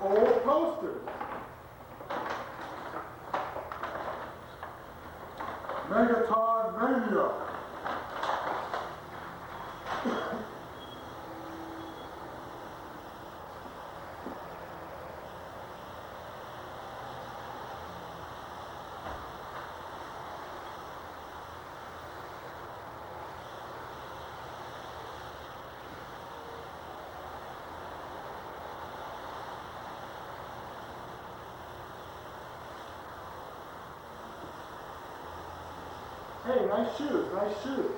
Old posters. Megaton Mania. Hey, nice shoes, nice shoes.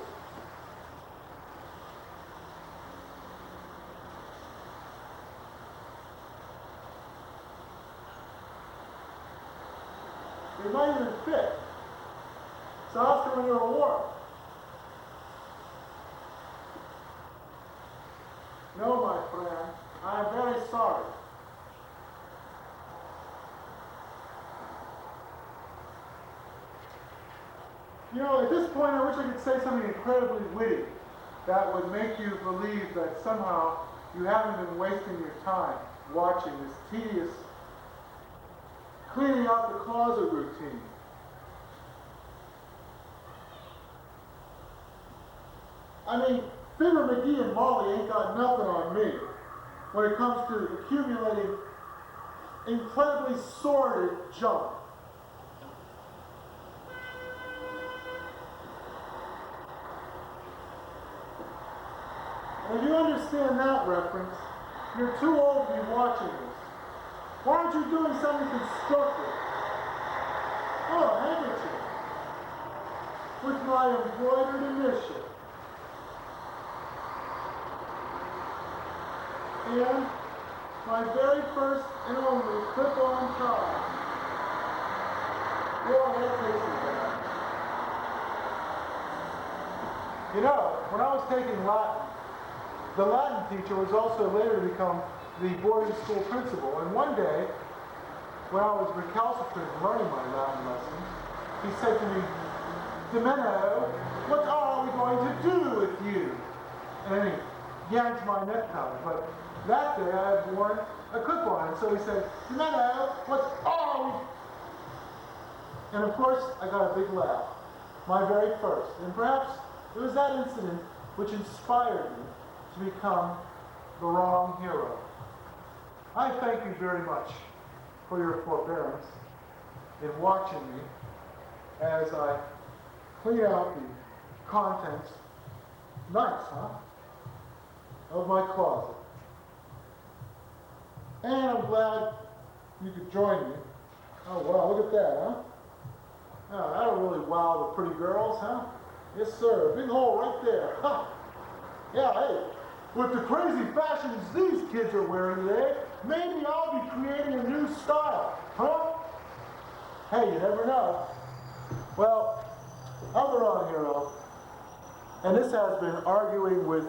They might even fit. So Oscar, when you're warm. No, my friend, I am very sorry. You know, at this point, I wish I could say something incredibly witty that would make you believe that somehow you haven't been wasting your time watching this tedious cleaning out the closet routine. I mean, Figger McGee and Molly ain't got nothing on me when it comes to accumulating incredibly sordid junk. And if you understand that reference, you're too old to be watching this. Why aren't you doing something constructive? Oh, a handkerchief with my embroidered initial. And my very first and only clip-on tie. Boy, that takes me back. You know, when I was taking Latin, the Latin teacher was also later to become the boarding school principal. And one day, when I was recalcitrant learning my Latin lessons, he said to me, "DiMenno, what are we going to do with you?" And then he yanked my necktie. But that day I had worn a clip-on. And so he said, "DiMenno, what are we?" And of course, I got a big laugh. My very first. And perhaps it was that incident which inspired me to become the wrong hero. I thank you very much for your forbearance in watching me as I clean out the contents, nice, huh, of my closet. And I'm glad you could join me. Oh wow, look at that, huh? Oh, that'll really wow the pretty girls, huh? Yes sir, big hole right there. Huh. Yeah, hey, with the crazy fashions these kids are wearing today, maybe I'll be creating a new style, huh? Hey, you never know. Well, I'm the wrong hero, and this has been Arguing with